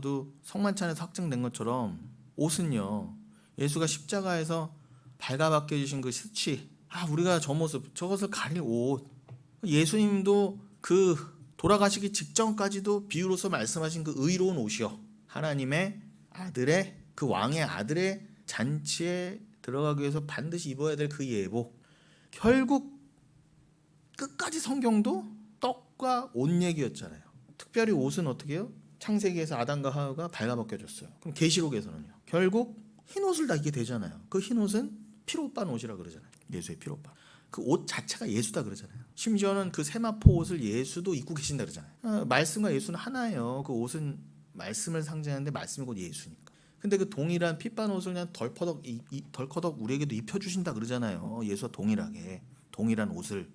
확증된 것처럼, 옷은요, 예수가 십자가에서 발가벗겨 주신 그 수치, 우리가 저 모습, 저것을 가릴 옷. 예수님도 그 돌아가시기 직전까지도 비유로서 말씀하신 그 의로운 옷이요, 하나님의 아들의, 그 왕의 아들의 잔치에 들어가기 위해서 반드시 입어야 될 그 예복. 결국 끝까지 성경도 떡과 옷 얘기였잖아요. 특별히 옷은 어떻게 해요? 창세기에서 아담과 하와가 발가벗겨졌어요. 그럼 계시록에서는요. 결국 흰 옷을 다 입게 되잖아요. 그 흰 옷은 피로 빤 옷이라 그러잖아요. 예수의 피로 빤. 그 옷 자체가 예수다 그러잖아요. 심지어는 그 세마포 옷을 예수도 입고 계신다 그러잖아요. 말씀과 예수는 하나예요. 그 옷은 말씀을 상징하는데 말씀이 곧 예수니까. 근데 그 동일한 핏반 옷을 그냥 덜커덕 우리에게도 입혀주신다 그러잖아요. 예수와 동일하게 동일한 옷을.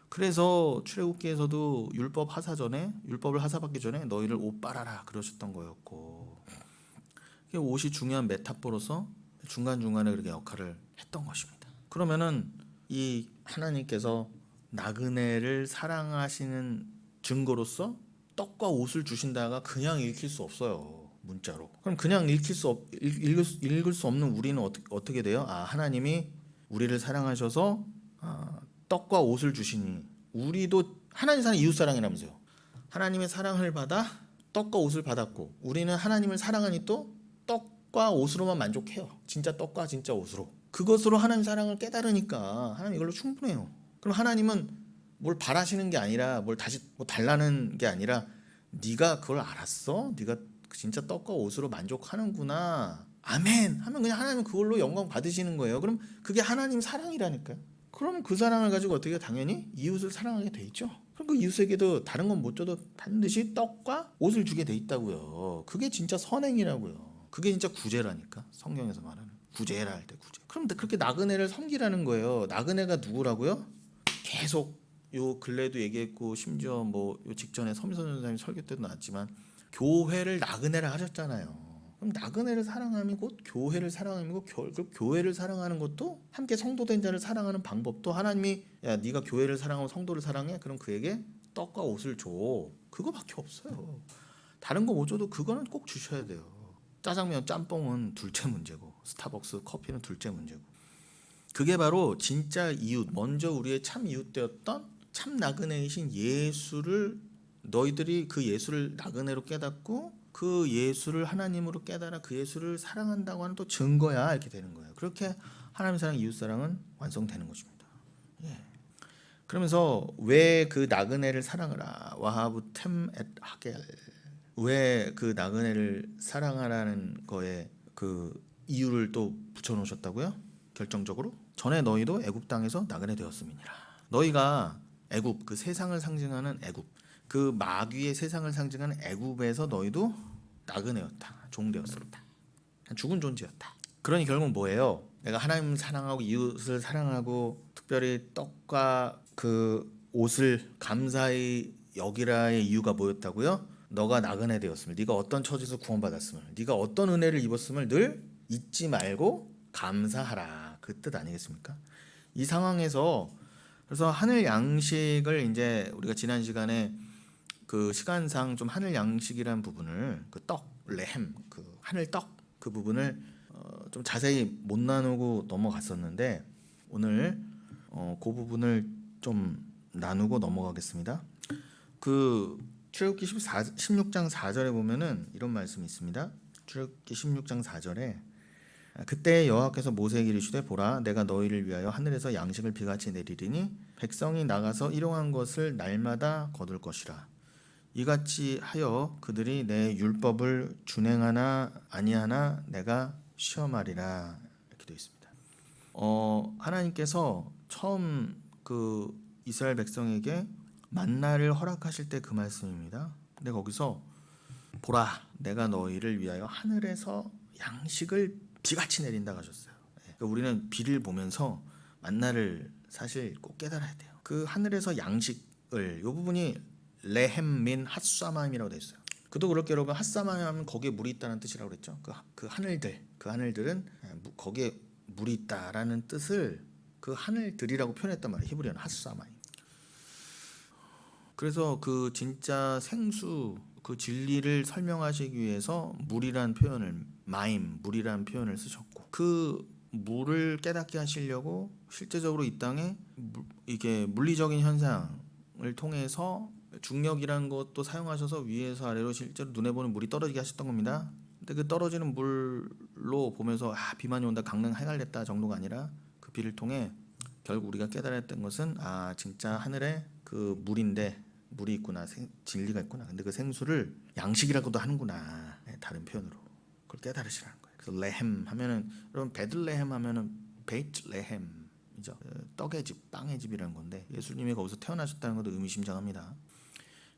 그래서 출애굽기에서도 율법을 하사받기 전에 너희를 옷 빨아라 그러셨던 거였고, 옷이 중요한 메타포로서 중간중간에 그렇게 역할을 했던 것입니다. 그러면은 이 하나님께서 나그네를 사랑하시는 증거로서 떡과 옷을 주신다가 그냥 읽힐 수 없어요. 문자로. 그럼 그냥 읽을 수 없는 우리는 어떻게 돼요? 하나님이 우리를 사랑하셔서 떡과 옷을 주시니 우리도 하나님 사랑 이웃 사랑이라면서요. 하나님의 사랑을 받아 떡과 옷을 받았고, 우리는 하나님을 사랑하니 또 떡과 옷으로만 만족해요. 진짜 떡과 진짜 옷으로. 그것으로 하나님 사랑을 깨달으니까 하나님 이걸로 충분해요. 그럼 하나님은 뭘 바라시는 게 아니라 뭘 다시 달라는 게 아니라 네가 그걸 알았어? 네가 진짜 떡과 옷으로 만족하는구나. 아멘 하면 그냥 하나님은 그걸로 영광 받으시는 거예요. 그럼 그게 하나님 사랑이라니까요. 그럼 그 사랑을 가지고 어떻게 당연히 이웃을 사랑하게 돼 있죠. 그럼 그 이웃에게도 다른 건 못 줘도 반드시 떡과 옷을 주게 돼 있다고요. 그게 진짜 선행이라고요. 그게 진짜 구제라니까. 성경에서 말하는 구제라 할 때 구제. 그럼 그렇게 나그네를 섬기라는 거예요. 나그네가 누구라고요? 계속 요 근래도 얘기했고, 심지어 요 직전에 서미선 전사님 설교 때도 나왔지만 교회를 나그네라 하셨잖아요. 그럼 나그네를 사랑함이 곧 교회를 사랑함이고, 교회를 사랑하는 것도 함께 성도된 자를 사랑하는 방법도 하나님이 야 네가 교회를 사랑하고 성도를 사랑해? 그럼 그에게 떡과 옷을 줘. 그거밖에 없어요. 다른 거 못 줘도 그거는 꼭 주셔야 돼요. 짜장면 짬뽕은 둘째 문제고, 스타벅스 커피는 둘째 문제고, 그게 바로 진짜 이웃, 먼저 우리의 참 이웃 되었던 참 나그네이신 예수를, 너희들이 그 예수를 나그네로 깨닫고 그 예수를 하나님으로 깨달아 그 예수를 사랑한다고 하는 또 증거야. 이렇게 되는 거예요. 그렇게 하나님 사랑, 이웃 사랑은 완성되는 것입니다. 예. 그러면서 왜 그 나그네를 사랑하라 와하부 템 엣 하겔, 왜 그 나그네를 사랑하라는 거에 그 이유를 또 붙여놓으셨다고요? 결정적으로 전에 너희도 애굽 땅에서 나그네 되었음이니라. 너희가 애굽, 그 세상을 상징하는 애굽, 그 마귀의 세상을 상징하는 애굽에서 너희도 나그네였다. 종되었었다. 죽은 존재였다. 그러니 결국 뭐예요? 내가 하나님 사랑하고 이웃을 사랑하고 특별히 떡과 그 옷을 감사히 여기라의 이유가 뭐였다고요? 너가 나그네 되었음을, 네가 어떤 처지에서 구원받았음을, 네가 어떤 은혜를 입었음을 늘 잊지 말고 감사하라. 그 뜻 아니겠습니까? 이 상황에서 그래서 하늘 양식을 이제 우리가 지난 시간에 그 시간상 좀 하늘 양식이란 부분을, 그 떡, 레헴, 그 하늘 떡 그 부분을 좀 자세히 못 나누고 넘어갔었는데, 오늘 그 부분을 좀 나누고 넘어가겠습니다. 그 출애굽기 16장 4절에 보면은 이런 말씀이 있습니다. 출애굽기 16장 4절에 그때 여호와께서 모세에게 이르시되 보라 내가 너희를 위하여 하늘에서 양식을 비같이 내리리니 백성이 나가서 일용한 것을 날마다 거둘 것이라. 이같이 하여 그들이 내 율법을 준행하나 아니하나 내가 시험하리라. 이렇게 되어 있습니다. 하나님께서 처음 그 이스라엘 백성에게 만나를 허락하실 때 그 말씀입니다. 근데 거기서 보라 내가 너희를 위하여 하늘에서 양식을 비같이 내린다 하셨어요. 그러니까 우리는 비를 보면서 만나를 사실 꼭 깨달아야 돼요. 그 하늘에서 양식을, 이 부분이 레헴민 핫사마임이라고 되어 있어요. 그도 그렇게 여러분, 핫사마임 하면 거기에 물이 있다는 뜻이라고 그랬죠. 그 하늘들은 거기에 물이 있다라는 뜻을 그 하늘들이라고 표현했단 말이에요. 히브리어는 핫사마임. 그래서 그 진짜 생수, 그 진리를 설명하시기 위해서 물이란 표현을, 물이란 표현을 쓰셨고, 그 물을 깨닫게 하시려고 실제적으로 이 땅에 이게 물리적인 현상을 통해서 중력이라는 것도 사용하셔서 위에서 아래로 실제로 눈에 보는 물이 떨어지게 하셨던 겁니다. 근데 그 떨어지는 물로 보면서 비만이 온다, 강릉 해갈렸다 정도가 아니라 그 비를 통해 결국 우리가 깨달았던 것은 진짜 하늘에 그 물이 있구나, 진리가 있구나. 근데 그 생수를 양식이라고도 하는구나. 다른 표현으로 그걸 깨달으시라는 거예요. 그래서 레헴 하면은 여러분 베들레헴 하면은 베이트레헴이죠. 떡의 집, 빵의 집이라는 건데 예수님이 거기서 태어나셨다는 것도 의미심장합니다.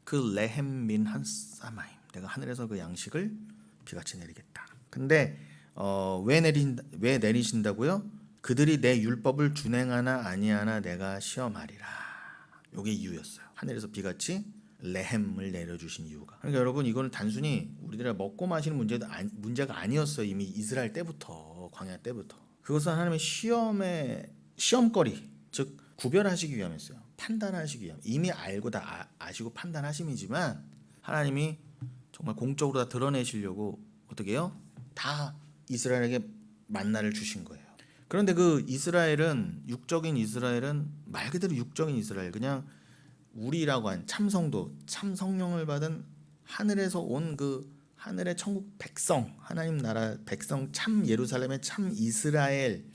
그 레헴 민 한사마임, 내가 하늘에서 그 양식을 비같이 내리겠다. 근데 왜 내리신다고요? 그들이 내 율법을 준행하나 아니하나 내가 시험하리라. 이게 이유였어요. 하늘에서 비같이 레헴을 내려주신 이유가. 그러니까 여러분, 이거는 단순히 우리들이 먹고 마시는 문제가 아니었어요. 이미 이스라엘 때부터, 광야 때부터. 그것은 하나님의 시험거리, 즉 구별하시기 위함이었어요. 판단하시기 위함. 이미 알고 다 아시고 판단하심이지만 하나님이 정말 공적으로 다 드러내시려고 어떻게 해요? 다 이스라엘에게 만나를 주신 거예요. 그런데 그 이스라엘은, 육적인 이스라엘은 말 그대로 육적인 이스라엘, 그냥 우리라고 한 참성도, 참 성령을 받은 하늘에서 온 그 하늘의 천국 백성, 하나님 나라 백성, 참 예루살렘의 참 이스라엘,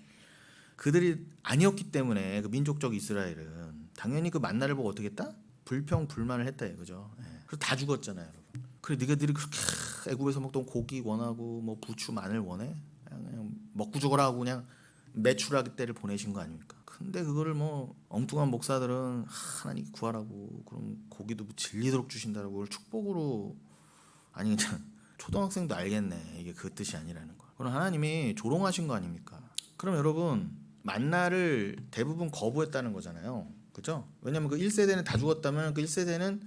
그들이 아니었기 때문에 그 민족적 이스라엘은 당연히 그 만나를 보고 어떻게 했다? 불평불만을 했다 이거죠. 그래서 다 죽었잖아요, 여러분. 그래 너희들이 그렇게 애굽에서 먹던 고기 원하고 뭐 부추 마늘 원해? 그냥 먹고 죽어라 하고 그냥 매출하기 때를 보내신 거 아닙니까? 근데 그거를 뭐 엉뚱한 목사들은 하나님 구하라고, 그럼 고기도 질리도록 주신다라고 그걸 축복으로, 아니 그냥 초등학생도 알겠네 이게 그 뜻이 아니라는 거. 그럼 하나님이 조롱하신 거 아닙니까? 그럼 여러분, 만나를 대부분 거부했다는 거잖아요, 그죠? 왜냐면 그 1세대는 다 죽었다면 그 1세대는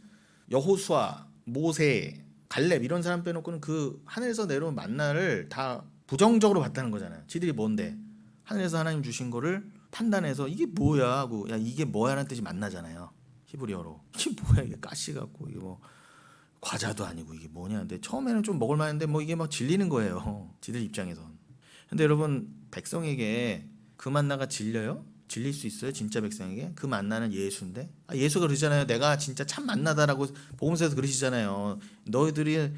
여호수아, 모세, 갈렙 이런 사람 빼놓고는 그 하늘에서 내려온 만나를 다 부정적으로 봤다는 거잖아요. 지들이 뭔데? 하늘에서 하나님 주신 거를 판단해서 이게 뭐야 하고, 야 이게 뭐야라는 뜻이 만나잖아요, 히브리어로. 이게 뭐야, 이게 가시 같고 이게 뭐 과자도 아니고 이게 뭐냐. 근데 처음에는 좀 먹을 만한데 뭐 이게 막 질리는 거예요, 지들 입장에선. 근데 여러분, 백성에게 그 만나가 질려요? 질릴 수 있어요? 진짜 백성에게? 그 만나는 예수인데, 예수가 그러잖아요. 내가 진짜 참 만나다라고 복음서에서 그러시잖아요. 너희들의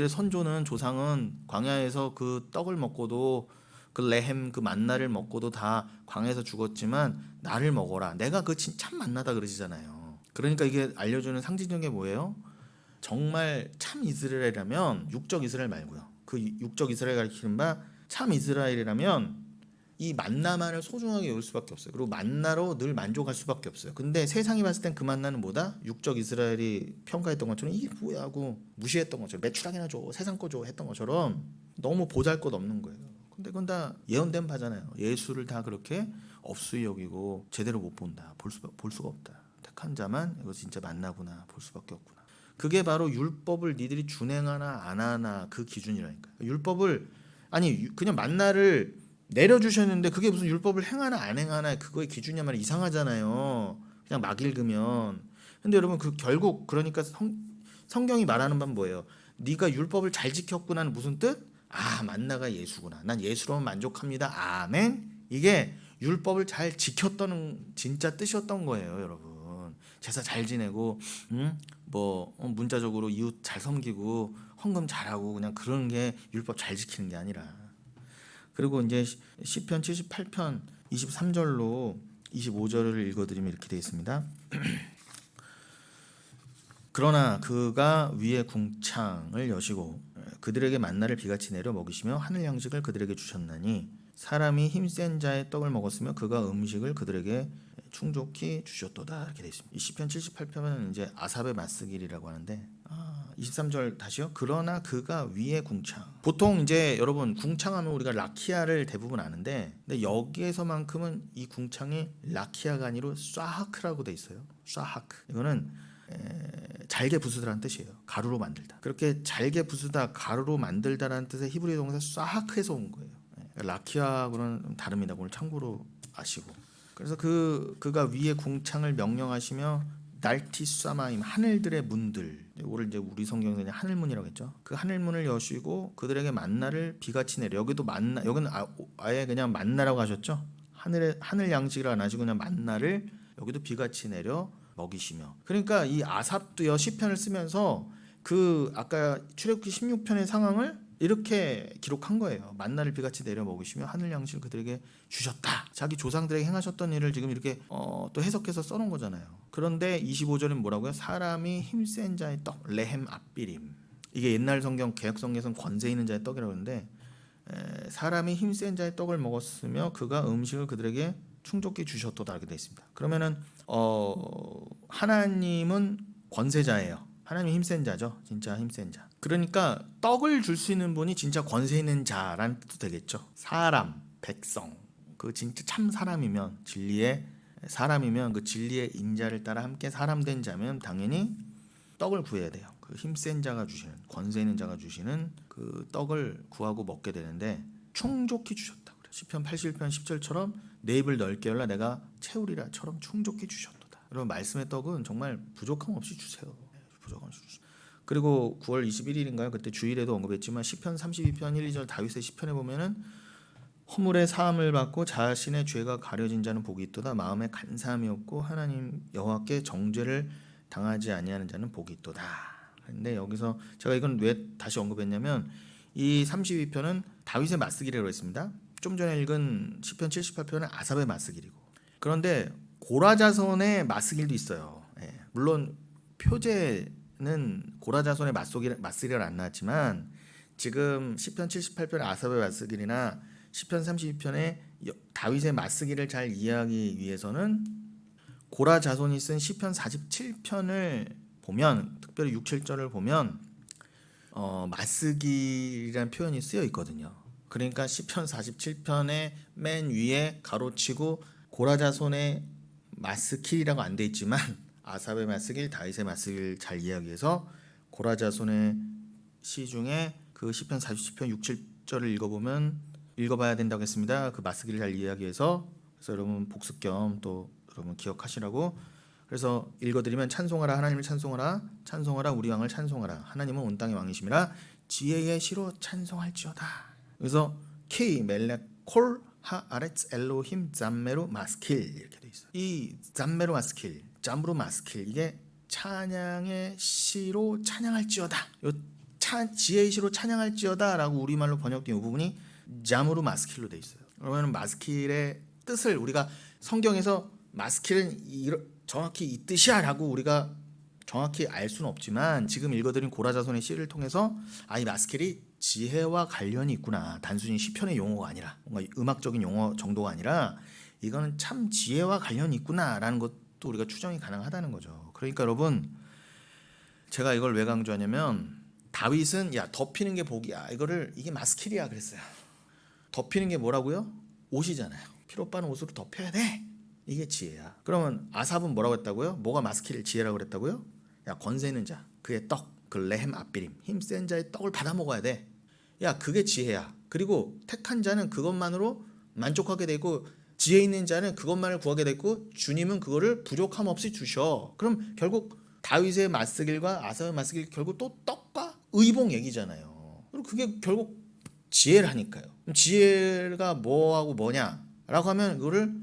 선조는, 조상은 광야에서 그 떡을 먹고도, 그 레헴 그 만나를 먹고도 다 광야에서 죽었지만 나를 먹어라, 내가 그 참 만나다 그러시잖아요. 그러니까 이게 알려주는 상징적인 게 뭐예요? 정말 참 이스라엘이라면, 육적 이스라엘 말고요, 그 육적 이스라엘 가리키는 바 참 이스라엘이라면 이 만나만을 소중하게 여길 수밖에 없어요. 그리고 만나로 늘 만족할 수밖에 없어요. 근데 세상이 봤을 땐 그 만나는 뭐다? 육적 이스라엘이 평가했던 것처럼 이게 뭐야 하고 무시했던 것처럼, 매출하게나 줘, 세상 거 줘 했던 것처럼 너무 보잘것없는 거예요. 근데 그건 다 예언된 바잖아요. 예수를 다 그렇게 업수히 여기고 제대로 못 본다, 볼 수가 없다. 택한 자만 이거 진짜 만나구나 볼 수밖에 없구나. 그게 바로 율법을 니들이 준행하나 안 하나 그 기준이라니까요. 율법을, 아니 그냥 만나를 내려주셨는데 그게 무슨 율법을 행하나 안 행하나 그거의 기준이야 말이야. 이상하잖아요, 그냥 막 읽으면. 근데 여러분, 그 결국 그러니까 성경이 말하는 바는 뭐예요? 네가 율법을 잘 지켰구나는 무슨 뜻? 만나가 예수구나, 난 예수로만 만족합니다, 아멘. 이게 율법을 잘 지켰다는 진짜 뜻이었던 거예요, 여러분. 제사 잘 지내고 문자적으로 이웃 잘 섬기고 헌금 잘하고 그냥 그런 게 율법 잘 지키는 게 아니라. 그리고 이제 시편 78편 23절로 25절을 읽어드리면 이렇게 되어 있습니다. 그러나 그가 위에 궁창을 여시고 그들에게 만나를 비같이 내려 먹이시며 하늘 양식을 그들에게 주셨나니 사람이 힘센 자의 떡을 먹었으며 그가 음식을 그들에게 충족히 주셨도다, 이렇게 되어 있습니다. 이 시편 78편은 이제 아삽의 맞쓰기라고 하는데, 23절 다시요. 그러나 그가 위에 궁창. 보통 이제 여러분 궁창하면 우리가 라키아를 대부분 아는데, 근데 여기에서만큼은 이 궁창이 라키아가 아니로 쏴하크라고 돼 있어요. 쏴하크. 이거는 잘게 부수다라는 뜻이에요. 가루로 만들다. 그렇게 잘게 부수다, 가루로 만들다라는 뜻의 히브리 동사 쏴하크에서 온 거예요. 라키아하고는 다릅니다. 오늘 참고로 아시고. 그래서 그가 위에 궁창을 명령하시며 날티쏴마임, 하늘들의 문들, 오늘 이제 우리 성경에는 하늘문이라고 했죠. 그 하늘문을 여시고 그들에게 만나를 비같이 내려. 여기도 만나, 여기는 아예 그냥 만나라고 하셨죠. 하늘 양식을 안 하시고 그냥 만나를 여기도 비같이 내려 먹이시며. 그러니까 이 아삽도요, 시편을 쓰면서 그 아까 출애굽기 16편의 상황을 이렇게 기록한 거예요. 만나를 비같이 내려 먹이시며 하늘 양식을 그들에게 주셨다. 자기 조상들에게 행하셨던 일을 지금 이렇게 또 해석해서 써놓은 거잖아요. 그런데 25절은 뭐라고요? 사람이 힘센 자의 떡, 레헴 앞비림. 이게 옛날 성경 개역 성경에서는 권세 있는 자의 떡이라고 하는데, 사람이 힘센 자의 떡을 먹었으며 그가 음식을 그들에게 충족히 주셨도다, 이렇게 되어 있습니다. 그러면은 하나님은 권세자예요. 하나님이 힘센 자죠. 진짜 힘센 자. 그러니까 떡을 줄 수 있는 분이 진짜 권세 있는 자라는 뜻도 되겠죠. 사람, 백성, 그 진짜 참 사람이면, 진리의 사람이면, 그 진리의 인자를 따라 함께 사람 된 자면 당연히 떡을 구해야 돼요. 그 힘센 자가 주시는, 권세 있는 자가 주시는 그 떡을 구하고 먹게 되는데 충족히 주셨다. 시편 81편 10절처럼 내 입을 넓게 열라 내가 채우리라처럼 충족히 주셨도다. 여러분, 말씀의 떡은 정말 부족함 없이 주세요. 부족함 없이 주세요. 그리고 9월 21일인가요? 그때 주일에도 언급했지만 시편 32편 1, 2절 다윗의 시편에 보면은 허물의 사함을 받고 자신의 죄가 가려진 자는 복이 있도다. 마음에 간사함이 없고 하나님 여호와께 정죄를 당하지 아니하는 자는 복이 있도다. 근데 여기서 제가 이건 왜 다시 언급했냐면 이 32편은 다윗의 맞쓰기라고 했습니다. 좀 전에 읽은 시편 78편은 아삽의 맞쓰기이고, 그런데 고라자손의 맞쓰기도 있어요. 물론 표제는 고라자손의 맞쓰기를 안 나왔지만 지금 시편 78편의 아삽의 맞쓰기나 시편 32편의 다윗의 맞쓰기를 잘 이해하기 위해서는 고라 자손이 쓴 시편 47편을 보면, 특별히 6, 7절을 보면 맞쓰기라는 표현이 쓰여 있거든요. 그러니까 시편 47편의 맨 위에 가로치고 고라 자손의 맞쓰기라고 안 돼 있지만 아삽의 맞쓰기, 다윗의 맞쓰기를 잘 이해하기 위해서 고라 자손의 시 중에 그 시편 47편 6, 7절을 읽어봐야 된다고 했습니다. 그 맞쓰기를 잘 이해하기 위해서. 그래서 여러분 복습 겸 또 여러분 기억하시라고. 그래서 읽어드리면 찬송하라 하나님을 찬송하라, 찬송하라 우리 왕을 찬송하라, 하나님은 온 땅의 왕이심이라 지혜의 시로 찬송할지어다. 그래서 K 멜렉 콜 하아렛 엘로힘 잠메로 마스킬 이렇게 돼 있어요. 이 잠메로 마스킬, 잠브로 마스킬, 이게 찬양의 시로 찬양할지어다. 요 지혜의 시로 찬양할지어다라고 우리말로 번역된 이 부분이 잠으로 마스킬로 돼 있어요. 그러면 마스킬의 뜻을 우리가 성경에서 마스킬은 정확히 이 뜻이야라고 우리가 정확히 알 수는 없지만 지금 읽어드린 고라자손의 시를 통해서 이 마스킬이 지혜와 관련이 있구나. 단순히 시편의 용어가 아니라 뭔가 음악적인 용어 정도가 아니라 이거는 참 지혜와 관련이 있구나라는 것도 우리가 추정이 가능하다는 거죠. 그러니까 여러분, 제가 이걸 왜 강조하냐면 다윗은 덮이는 게 복이야, 이게 마스킬이야 그랬어요. 덮이는 게 뭐라고요? 옷이잖아요. 피로 빠는 옷으로 덮여야 돼. 이게 지혜야. 그러면 아삽은 뭐라고 했다고요? 뭐가 마스킬 지혜라고 그랬다고요? 권세 있는 자, 그의 떡, 그 레헴 앞비림, 힘센 자의 떡을 받아 먹어야 돼. 그게 지혜야. 그리고 택한 자는 그것만으로 만족하게 되고 지혜 있는 자는 그것만을 구하게 되고 주님은 그거를 부족함 없이 주셔. 그럼 결국 다윗의 맞쓰길과 아삽의 맞쓰길 결국 또 떡과 의복 얘기잖아요. 그리고 그게 결국 지혜라니까요. 지혜가 뭐하고 뭐냐라고 하면 그거를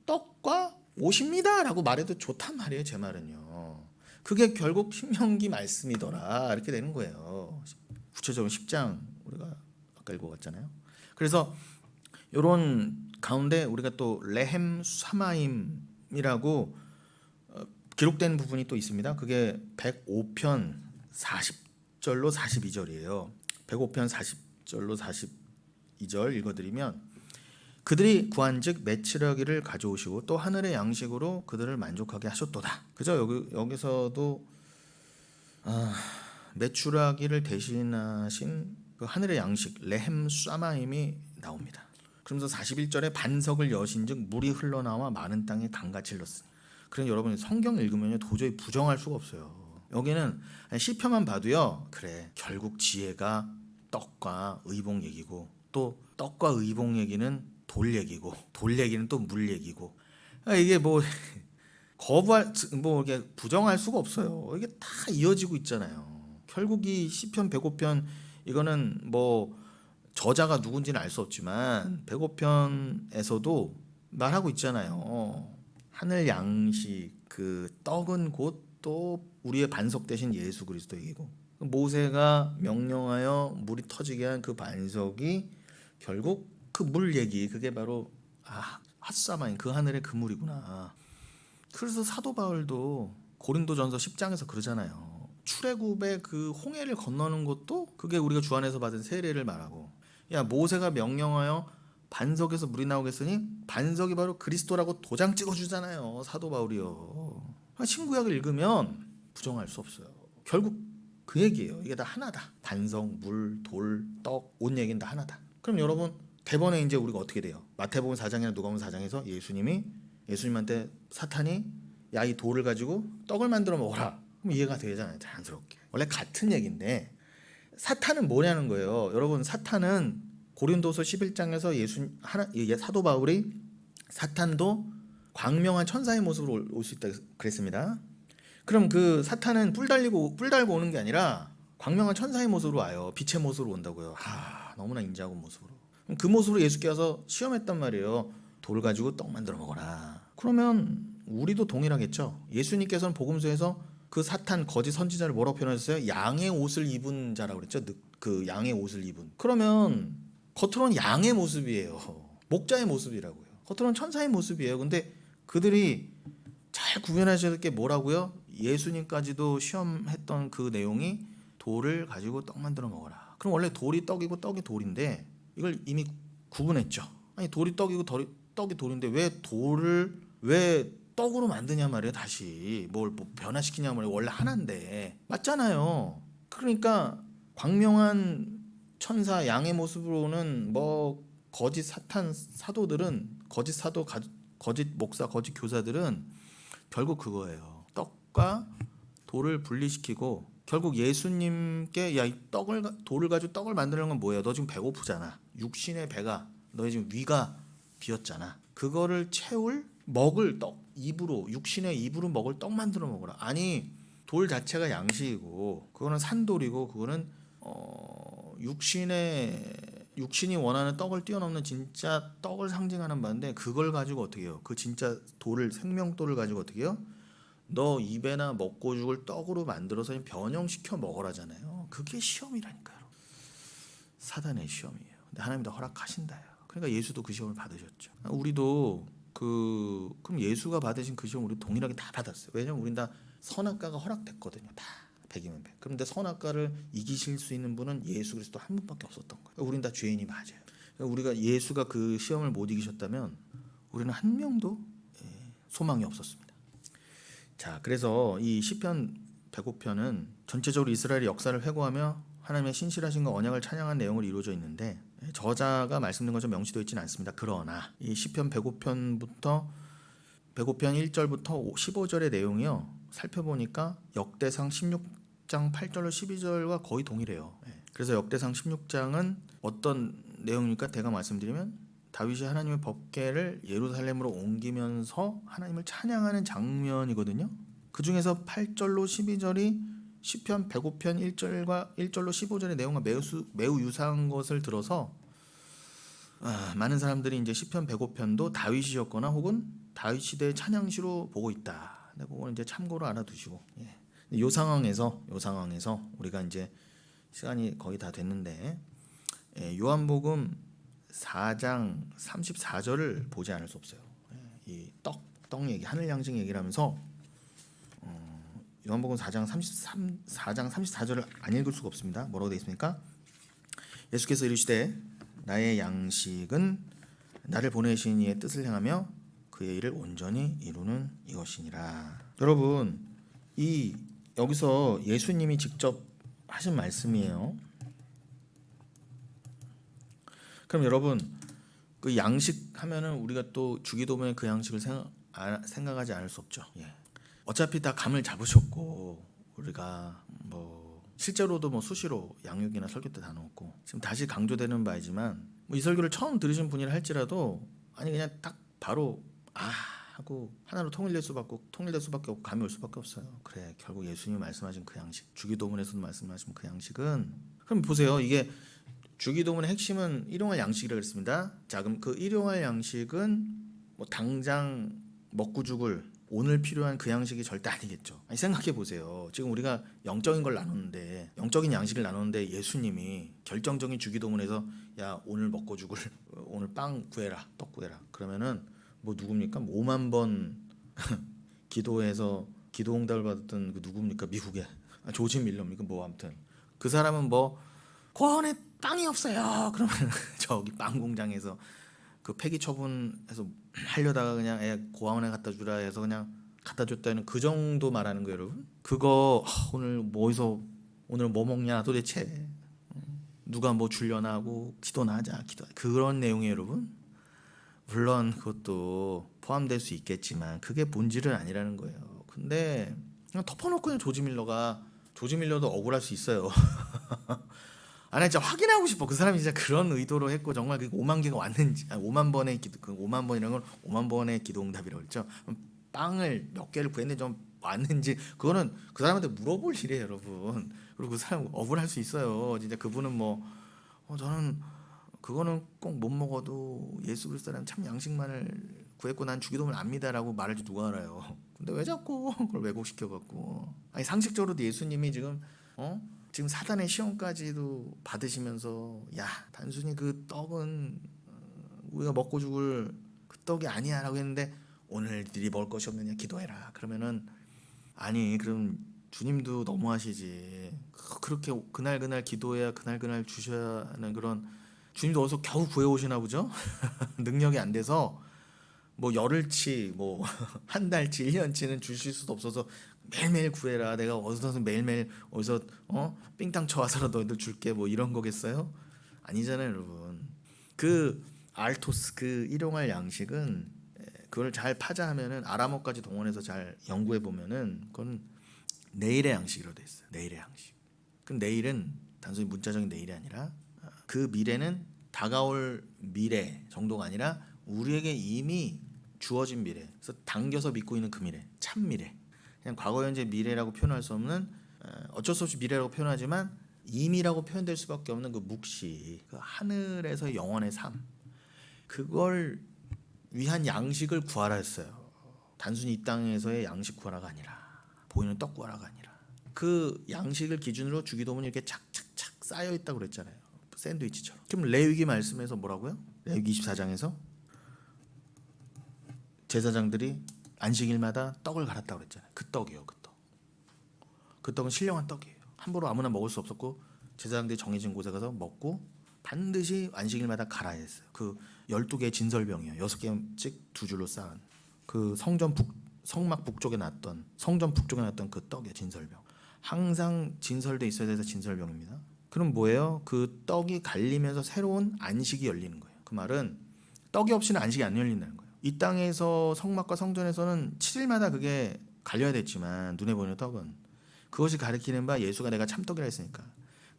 떡과 옷입니다라고 말해도 좋단 말이에요. 제 말은요. 그게 결국 신명기 말씀이더라 이렇게 되는 거예요. 구체적으로 10장 우리가 아까 읽어봤잖아요. 그래서 이런 가운데 우리가 또 레헴 사마임이라고 기록된 부분이 또 있습니다. 그게 105편 40절로 42절이에요. 105편 40절로 42절 읽어드리면 그들이 구한즉 메추라기를 가져오시고 또 하늘의 양식으로 그들을 만족하게 하셨도다. 그죠? 여기서도 메추라기를 대신하신 그 하늘의 양식 레헴 쏴마임이 나옵니다. 그러면서 41절에 반석을 여신즉 물이 흘러나와 많은 땅에 강같이 흘렀으니. 그래서 여러분 성경 읽으면 도저히 부정할 수가 없어요. 여기는 시편만 봐도요, 그래 결국 지혜가 떡과 의복 얘기고 또 떡과 의복 얘기는 돌 얘기고 돌 얘기는 또 물 얘기고, 이게 뭐 이게 부정할 수가 없어요. 이게 다 이어지고 있잖아요. 결국 이 시편 105편 이거는 뭐 저자가 누군지는 알 수 없지만 105편에서도 말하고 있잖아요. 하늘 양식, 그 떡은 곧 또 우리의 반석 대신 예수 그리스도이고, 모세가 명령하여 물이 터지게 한 그 반석이 결국 그 물 얘기, 그게 바로 핫사마인 그 하늘의 그물이구나. 그래서 사도 바울도 고린도전서 10장에서 그러잖아요. 출애굽의 그 홍해를 건너는 것도 그게 우리가 주 안에서 받은 세례를 말하고, 야 모세가 명령하여 반석에서 물이 나오겠으니 반석이 바로 그리스도라고 도장 찍어주잖아요, 사도 바울이요. 신구약을 읽으면 부정할 수 없어요. 결국 그 얘기예요. 이게 다 하나다. 반석, 물, 돌, 떡, 옷 얘기는 다 하나다. 그럼 여러분 대번에 이제 우리가 어떻게 돼요? 마태복음 4장이나 누가복음 4장에서 예수님한테 사탄이 야 이 돌을 가지고 떡을 만들어 먹어라. 그럼 이해가 되잖아요, 자연스럽게. 원래 같은 얘기인데 사탄은 뭐냐는 거예요. 여러분 사탄은 고린도서 11장에서 사도 바울이 사탄도 광명한 천사의 모습으로 올 수 있다 그랬습니다. 그럼 그 사탄은 뿔 달고 오는 게 아니라 광명한 천사의 모습으로 와요. 빛의 모습으로 온다고요. 너무나 인자하고 모습으로. 그 모습으로 예수께 와서 시험했단 말이에요. 돌 가지고 떡 만들어 먹어라. 그러면 우리도 동일하겠죠. 예수님께서는 복음서에서 그 사탄 거짓 선지자를 뭐라고 표현하셨어요? 양의 옷을 입은 자라고 그랬죠. 그 양의 옷을 입은. 그러면 겉으로는 양의 모습이에요. 목자의 모습이라고요. 겉으로는 천사의 모습이에요. 근데 그들이 잘 구별하셔야 될 게 뭐라고요? 예수님까지도 시험했던 그 내용이 돌을 가지고 떡 만들어 먹어라. 그럼 원래 돌이 떡이고 떡이 돌인데 이걸 이미 구분했죠. 아니 돌이 떡이고 떡이 돌인데 왜 떡으로 만드냐 말이에요. 다시 뭘 변화시키냐 말이에요. 원래 하나인데 맞잖아요. 그러니까 광명한 천사 양의 모습으로는 뭐 거짓 사도들은 거짓 사도 거짓 목사 거짓 교사들은 결국 그거예요. 떡과 돌을 분리시키고 결국 예수님께 야 이 돌을 가지고 떡을 만드는 건 뭐예요? 너 지금 배고프잖아. 육신의 배가 너의 지금 위가 비었잖아. 그거를 먹을 떡 육신의 입으로 먹을 떡 만들어 먹어라. 아니 돌 자체가 양식이고 그거는 산돌이고 그거는 육신이 원하는 떡을 뛰어넘는 진짜 떡을 상징하는 바인데 그걸 가지고 어떻게 해요? 그 진짜 생명돌을 가지고 어떻게 해요? 너 입에나 먹고 죽을 떡으로 만들어서 변형시켜 먹으라잖아요. 그게 시험이라니까요. 사단의 시험이에요. 근데 하나님 다 허락하신다요. 그러니까 예수도 그 시험을 받으셨죠. 우리도 그럼 예수가 받으신 그 시험 우리 동일하게 다 받았어요. 왜냐면 우린 다 선악과가 허락됐거든요. 다 100이면 100. 그런데 선악과를 이기실 수 있는 분은 예수 그리스도 한 분밖에 없었던 거예요. 우린 다 죄인이 맞아요. 우리가 예수가 그 시험을 못 이기셨다면 우리는 한 명도 소망이 없었습니다. 자, 그래서 이 시편 105편은 전체적으로 이스라엘의 역사를 회고하며 하나님의 신실하신과 언약을 찬양한 내용으로 이루어져 있는데 저자가 말씀드린 것처럼 명시되어 있지는 않습니다. 그러나 이 시편 105편 1절부터 15절의 내용이요. 살펴보니까 역대상 16장 8절로 12절과 거의 동일해요. 그래서 역대상 16장은 어떤 내용입니까? 대강 말씀드리면 다윗이 하나님의 법궤를 예루살렘으로 옮기면서 하나님을 찬양하는 장면이거든요. 그 중에서 8절로 12절이 시편 105편 1절로 15절의 내용과 매우 유사한 것을 들어서 많은 사람들이 이제 시편 105편도 다윗이었거나 혹은 다윗 시대의 찬양시로 보고 있다. 그거 이제 참고로 알아두시고. 이 상황에서 우리가 이제 시간이 거의 다 됐는데 요한복음 4장 34절을 보지 않을 수 없어요. 이 떡 얘기, 하늘 양식 얘기를 하면서 요한복음 4장 34절을 안 읽을 수가 없습니다. 뭐라고 되어 있습니까? 예수께서 이르시되 나의 양식은 나를 보내신 이의 뜻을 행하며 그의 일을 온전히 이루는 이것이니라. 여러분, 여기서 예수님이 직접 하신 말씀이에요. 그럼 여러분, 그 양식 하면은 우리가 또 주기도문에 그 양식을 생각하지 않을 수 없죠. 어차피 다 감을 잡으셨고 우리가 실제로도 수시로 양육이나 설교 때 다 넣었고 지금 다시 강조되는 바이지만 이 설교를 처음 들으신 분이라 할지라도 그냥 딱 바로 하고 하나로 통일될 수밖에 없고 감이 올 수밖에 없어요. 그래, 결국 예수님이 말씀하신 그 양식, 주기도문에서도 말씀하신 그 양식은, 그럼 보세요. 이게 주기도문의 핵심은 일용할 양식이라고 했습니다. 자, 그럼 그 일용할 양식은 당장 먹고 죽을 오늘 필요한 그 양식이 절대 아니겠죠. 아니, 생각해 보세요. 지금 우리가 영적인 걸 나누는데, 영적인 양식을 나누는데 예수님이 결정적인 주기도문에서 야 오늘 먹고 죽을 오늘 빵 구해라, 떡 구해라. 그러면은 뭐 누굽니까? 5만 번 기도해서 기도응답을 받았던 그 누굽니까? 미국에 조지 밀러입니까? 뭐 아무튼 그 사람은 뭐 고아원에 빵이 없어요. 그러면 저기 빵 공장에서 그 폐기 처분해서 하려다가 그냥 애 고아원에 갖다 주라 해서 그냥 갖다 줬다는 그 정도 말하는 거예요, 여러분. 그거 오늘 뭐해서 오늘 뭐 먹냐 도대체 누가 뭐 주려나 하고 기도나 하자 기도 그런 내용이에요, 여러분. 물론 그것도 포함될 수 있겠지만 그게 본질은 아니라는 거예요. 근데 그냥 덮어놓고 그냥 조지 밀러도 억울할 수 있어요. 아니 진짜 확인하고 싶어. 그 사람이 진짜 그런 의도로 했고 정말 그 5만 개가 왔는지 5만 번의 기도 그 5만 번이라는 건 5만 번의 기도응답이라고 했죠. 빵을 몇 개를 구했는데 좀 왔는지 그거는 그 사람한테 물어볼 일이에요, 여러분. 그리고 그 사람 억울할 수 있어요. 진짜 그분은 뭐 저는 그거는 꼭 못 먹어도 예수 그리스도라는 참 양식만을 구했고 난 주기도문을 압니다라고 말할지 누가 알아요. 근데 왜 자꾸 그걸 왜곡시켜 갖고 아니 상식적으로도 예수님이 지금 사단의 시험까지도 받으시면서 야 단순히 그 떡은 우리가 먹고 죽을 그 떡이 아니야라고 했는데 오늘 너희들이 먹을 것이 없느냐 기도해라. 그러면은 아니 그럼 주님도 너무하시지. 그렇게 그날 기도해야 그날 주셔야 하는 그런 주님도 어디서 겨우 구해오시나 보죠. 능력이 안 돼서 뭐 열흘치 뭐 한 달치 1년치는 주실 수도 없어서 매일매일 구해라. 내가 어디서 매일매일 어디서 삥땅 쳐와서라도 너희들 줄게 뭐 이런 거겠어요? 아니잖아요, 여러분. 그 알토스 그 일용할 양식은 그걸 잘 파자하면은 아람어까지 동원해서 잘 연구해 보면은 그건 내일의 양식이라고 돼 있어요. 내일의 양식. 그 내일은 단순히 문자적인 내일이 아니라 그 미래는 다가올 미래 정도가 아니라 우리에게 이미 주어진 미래. 그래서 당겨서 믿고 있는 그 미래, 참 미래. 그냥 과거, 현재, 미래라고 표현할 수 없는 어쩔 수 없이 미래라고 표현하지만 임이라고 표현될 수밖에 없는 그 묵시, 그 하늘에서 영원의 삶. 그걸 위한 양식을 구하라 했어요. 단순히 이 땅에서의 양식 구하라가 아니라 보이는 떡 구하라가 아니라 그 양식을 기준으로 주기도문이 이렇게 착착착 쌓여 있다고 그랬잖아요. 샌드위치처럼. 그럼 레위기 말씀에서 뭐라고요? 레위기 24장에서 제사장들이 안식일마다 떡을 갈았다고 그랬잖아요. 그 떡이요, 그 떡. 그 떡은 신령한 떡이에요. 함부로 아무나 먹을 수 없었고 제사장들이 정해진 곳에 가서 먹고 반드시 안식일마다 갈아야 했어요. 그 12개의 진설병이요. 6개씩 두 줄로 쌓은 그 성막 북쪽에 놨던 성전 북쪽에 놨던 그 떡이에요. 진설병. 항상 진설돼 있어야 돼서 진설병입니다. 그럼 뭐예요? 그 떡이 갈리면서 새로운 안식이 열리는 거예요. 그 말은 떡이 없이는 안식이 안 열린다는 거예요. 이 땅에서 성막과 성전에서는 7일마다 그게 갈려야 됐지만 눈에 보이는 떡은 그것이 가리키는 바 예수가 내가 참떡이라 했으니까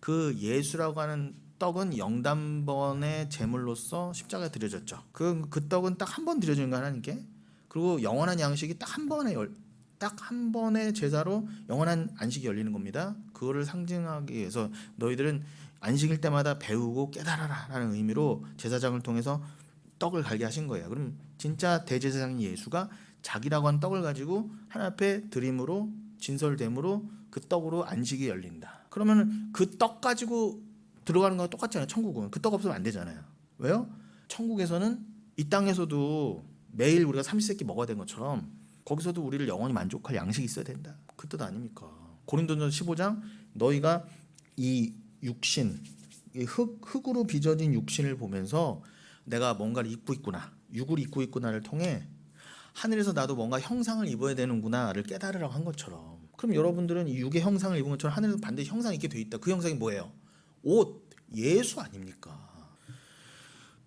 그 예수라고 하는 떡은 영단번의 제물로서 십자가에 드려졌죠. 그 떡은 딱 한 번 드려지는 거 하나님께. 그리고 영원한 양식이 딱 한 번의 제사로 영원한 안식이 열리는 겁니다. 그거를 상징하기 위해서 너희들은 안식일 때마다 배우고 깨달아라라는 의미로 제사장을 통해서 떡을 갈게 하신 거예요. 그럼 진짜 대제사장인 예수가 자기라고 한 떡을 가지고 하나님 앞에 드림으로 진설됨으로 그 떡으로 안식이 열린다. 그러면 그 떡 가지고 들어가는 거랑 똑같잖아요. 천국은 그 떡 없으면 안 되잖아요. 왜요? 천국에서는 이 땅에서도 매일 우리가 삼시세끼 먹어야 되는 것처럼 거기서도 우리를 영원히 만족할 양식이 있어야 된다. 그 뜻 아닙니까? 고린도전서 15장 너희가 이 육신 이 흙으로 빚어진 육신을 보면서 내가 뭔가를 입고 있구나, 육을 입고 있구나를 통해 하늘에서 나도 뭔가 형상을 입어야 되는구나를 깨달으라고 한 것처럼 그럼 여러분들은 이 육의 형상을 입은 것처럼 하늘에서 반드시 형상이 있게 돼 있다. 그 형상이 뭐예요? 옷, 예수 아닙니까?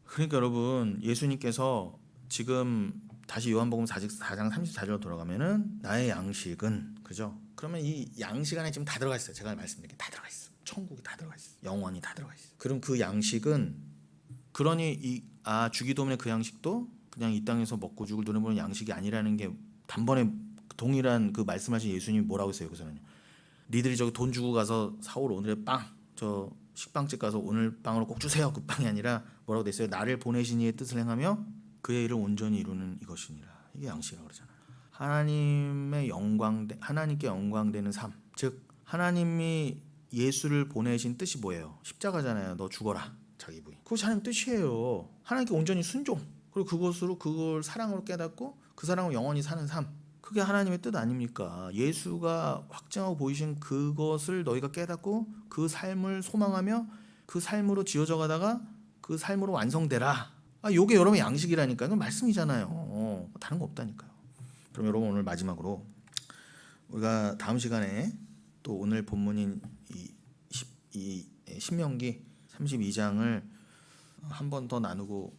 그러니까 여러분 예수님께서 지금 다시 요한복음 4장 34절로 돌아가면은 나의 양식은 그죠? 그러면 이 양식 안에 지금 다 들어가 있어요. 제가 말씀드린 게 다 들어가 있어. 천국이 다 들어가 있어. 영원히 다 들어가 있어. 그럼 그 양식은 그러니 주기도문의 그 양식도 그냥 이 땅에서 먹고 죽을 눈에 보는 양식이 아니라는 게 단번에 동일한 그 말씀하신 예수님이 뭐라고 했어요? 여기서는 니들이 저기 돈 주고 가서 사올 오늘의 빵, 저 식빵집 가서 오늘 빵으로 꼭 주세요. 그 빵이 아니라 뭐라고 됐어요? 나를 보내신 이의 뜻을 행하며 그의 일을 온전히 이루는 이것이니라. 이게 양식이라고 그러잖아요. 하나님께 영광되는 삶. 즉 하나님이 예수를 보내신 뜻이 뭐예요? 십자가잖아요. 너 죽어라. 자기 부인. 그것이 하나님 뜻이에요. 하나님께 온전히 순종. 그리고 그걸 사랑으로 깨닫고 그 사랑으로 영원히 사는 삶. 그게 하나님의 뜻 아닙니까? 예수가 확증하고 보이신 그것을 너희가 깨닫고 그 삶을 소망하며 그 삶으로 지어져 가다가 그 삶으로 완성되라. 요게 여러분의 양식이라니까요. 이건 말씀이잖아요. 다른 거 없다니까요. 그럼 여러분 오늘 마지막으로 우리가 다음 시간에 또 오늘 본문인 이 신명기 32장을 한 번 더 나누고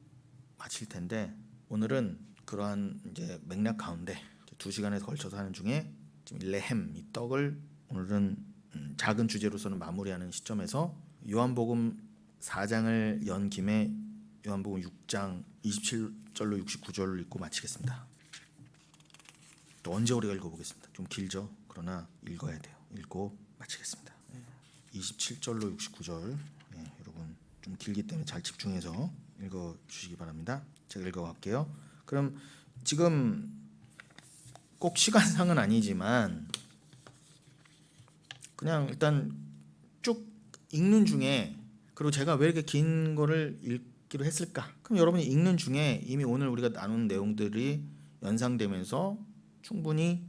마칠 텐데 오늘은 그러한 이제 맥락 가운데 2시간에 걸쳐서 하는 중에 지금 레헴 이 떡을 오늘은 작은 주제로서는 마무리하는 시점에서 요한복음 4장을 연 김에 요한복음 6장 27절로 69절을 읽고 마치겠습니다. 또 언제 우리가 읽어보겠습니다. 좀 길죠. 그러나 읽어야 돼요. 읽고 마치겠습니다. 27절로 69절 여러분 좀 길기 때문에 잘 집중해서 읽어주시기 바랍니다. 제가 읽어갈게요. 그럼 지금 꼭 시간상은 아니지만 그냥 일단 쭉 읽는 중에 그리고 제가 왜 이렇게 긴 거를 읽기로 했을까? 그럼 여러분이 읽는 중에 이미 오늘 우리가 나눈 내용들이 연상되면서 충분히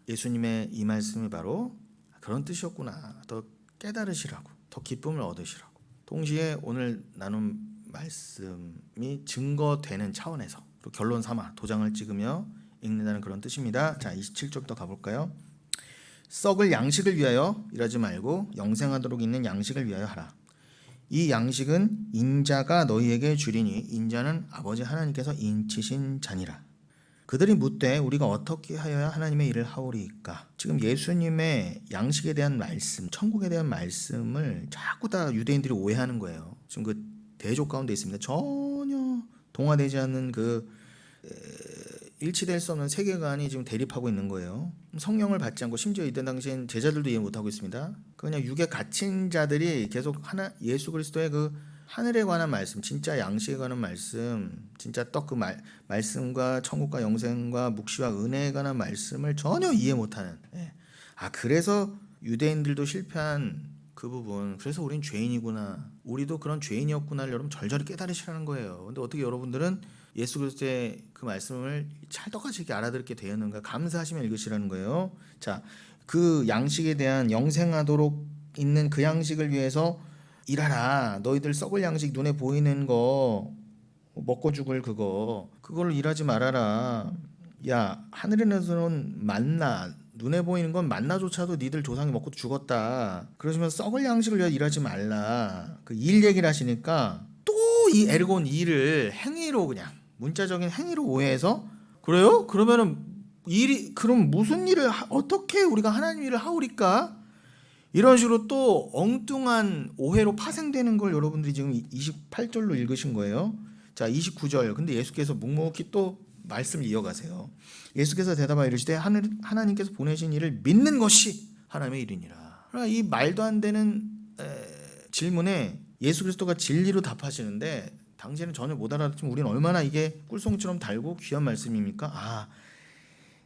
예수님의 이 말씀이 바로 그런 뜻이었구나. 더 깨달으시라고, 더 기쁨을 얻으시라고. 동시에 오늘 나눈 말씀이 증거되는 차원에서 또 결론 삼아 도장을 찍으며 읽는다는 그런 뜻입니다. 자, 27절부터 가볼까요? 썩을 양식을 위하여 일하지 말고 영생하도록 있는 양식을 위하여 하라. 이 양식은 인자가 너희에게 주리니 인자는 아버지 하나님께서 인치신 자니라. 그들이 묻되 우리가 어떻게 하여야 하나님의 일을 하오리까? 지금 예수님의 양식에 대한 말씀, 천국에 대한 말씀을 자꾸 다 유대인들이 오해하는 거예요. 지금 그 대조 가운데 있습니다. 전혀 동화되지 않는 그 일치될 수 없는 세계관이 지금 대립하고 있는 거예요. 성령을 받지 않고 심지어 이때 당시엔 제자들도 이해 못하고 있습니다. 그냥 육에 갇힌 자들이 계속 예수 그리스도의 그 하늘에 관한 말씀, 진짜 양식에 관한 말씀, 진짜 떡 그 말씀과 천국과 영생과 묵시와 은혜에 관한 말씀을 전혀 이해 못하는. 그래서 유대인들도 실패한 그 부분. 그래서 우린 죄인이구나. 우리도 그런 죄인이었구나를 여러분 절절히 깨달으시라는 거예요. 근데 어떻게 여러분들은 예수 그리스도의 그 말씀을 찰떡같이 이렇게 알아듣게 되었는가? 감사하시며 읽으시라는 거예요. 자, 그 양식에 대한 영생하도록 있는 그 양식을 위해서 일하라. 너희들 썩을 양식 눈에 보이는 거 먹고 죽을 그거를 일하지 말아라. 야, 하늘에서는 만나 눈에 보이는 건 만나조차도 니들 조상이 먹고 죽었다. 그러시면 썩을 양식을 위해 일하지 말라. 그 일 얘기를 하시니까 또 이 에르곤 일을 행위로 그냥 문자적인 행위로 오해해서 그래요? 그러면은 그럼 무슨 일을 어떻게 우리가 하나님 일을 하오리까? 이런 식으로 또 엉뚱한 오해로 파생되는 걸 여러분들이 지금 28절로 읽으신 거예요. 자, 29절. 근데 예수께서 묵묵히 또 말씀을 이어가세요. 예수께서 대답하여 이르시되 하나님께서 보내신 일을 믿는 것이 하나님의 일이니라. 그러니까 이 말도 안 되는 질문에 예수 그리스도가 진리로 답하시는데 당시에는 전혀 못 알아듣지만 우리는 얼마나 이게 꿀송이처럼 달고 귀한 말씀입니까?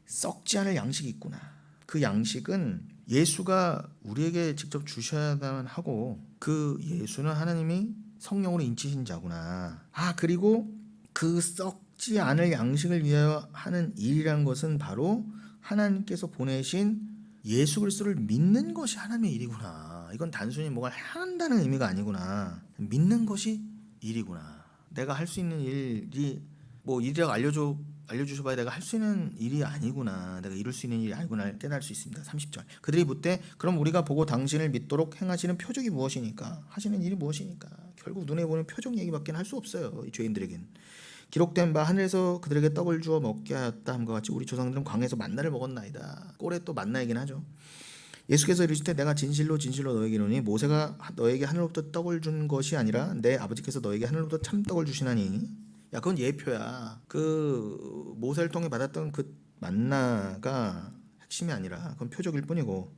썩지 않을 양식이 있구나. 그 양식은 예수가 우리에게 직접 주셔야만 하고 그 예수는 하나님이 성령으로 인치신 자구나. 그리고 그 썩지 않을 양식을 위하여 하는 일이란 것은 바로 하나님께서 보내신 예수 그리스도를 믿는 것이 하나님의 일이구나. 이건 단순히 뭐가 한다는 의미가 아니구나. 믿는 것이 일이구나. 내가 할 수 있는 일이 뭐 일이라고 알려주셔봐야 내가 할 수 있는 일이 아니구나. 내가 이룰 수 있는 일이 아니구나 깨달을 수 있습니다. 30절. 그들이 묻되 그럼 우리가 보고 당신을 믿도록 행하시는 표적이 무엇이니까? 하시는 일이 무엇이니까? 결국 눈에 보는 표적 얘기밖에 할 수 없어요. 이 죄인들에겐. 기록된 바 하늘에서 그들에게 떡을 주어 먹게 하였다 함과 같이 우리 조상들은 광야에서 만나를 먹었나이다. 꼴에 또 만나이긴 하죠. 예수께서 이르시되 내가 진실로 진실로 너에게 이르노니 모세가 너에게 하늘로부터 떡을 준 것이 아니라 내 아버지께서 너에게 하늘로부터 참떡을 주시나니. 그건 예표야. 그 모세를 통해 받았던 그 만나가 핵심이 아니라 그건 표적일 뿐이고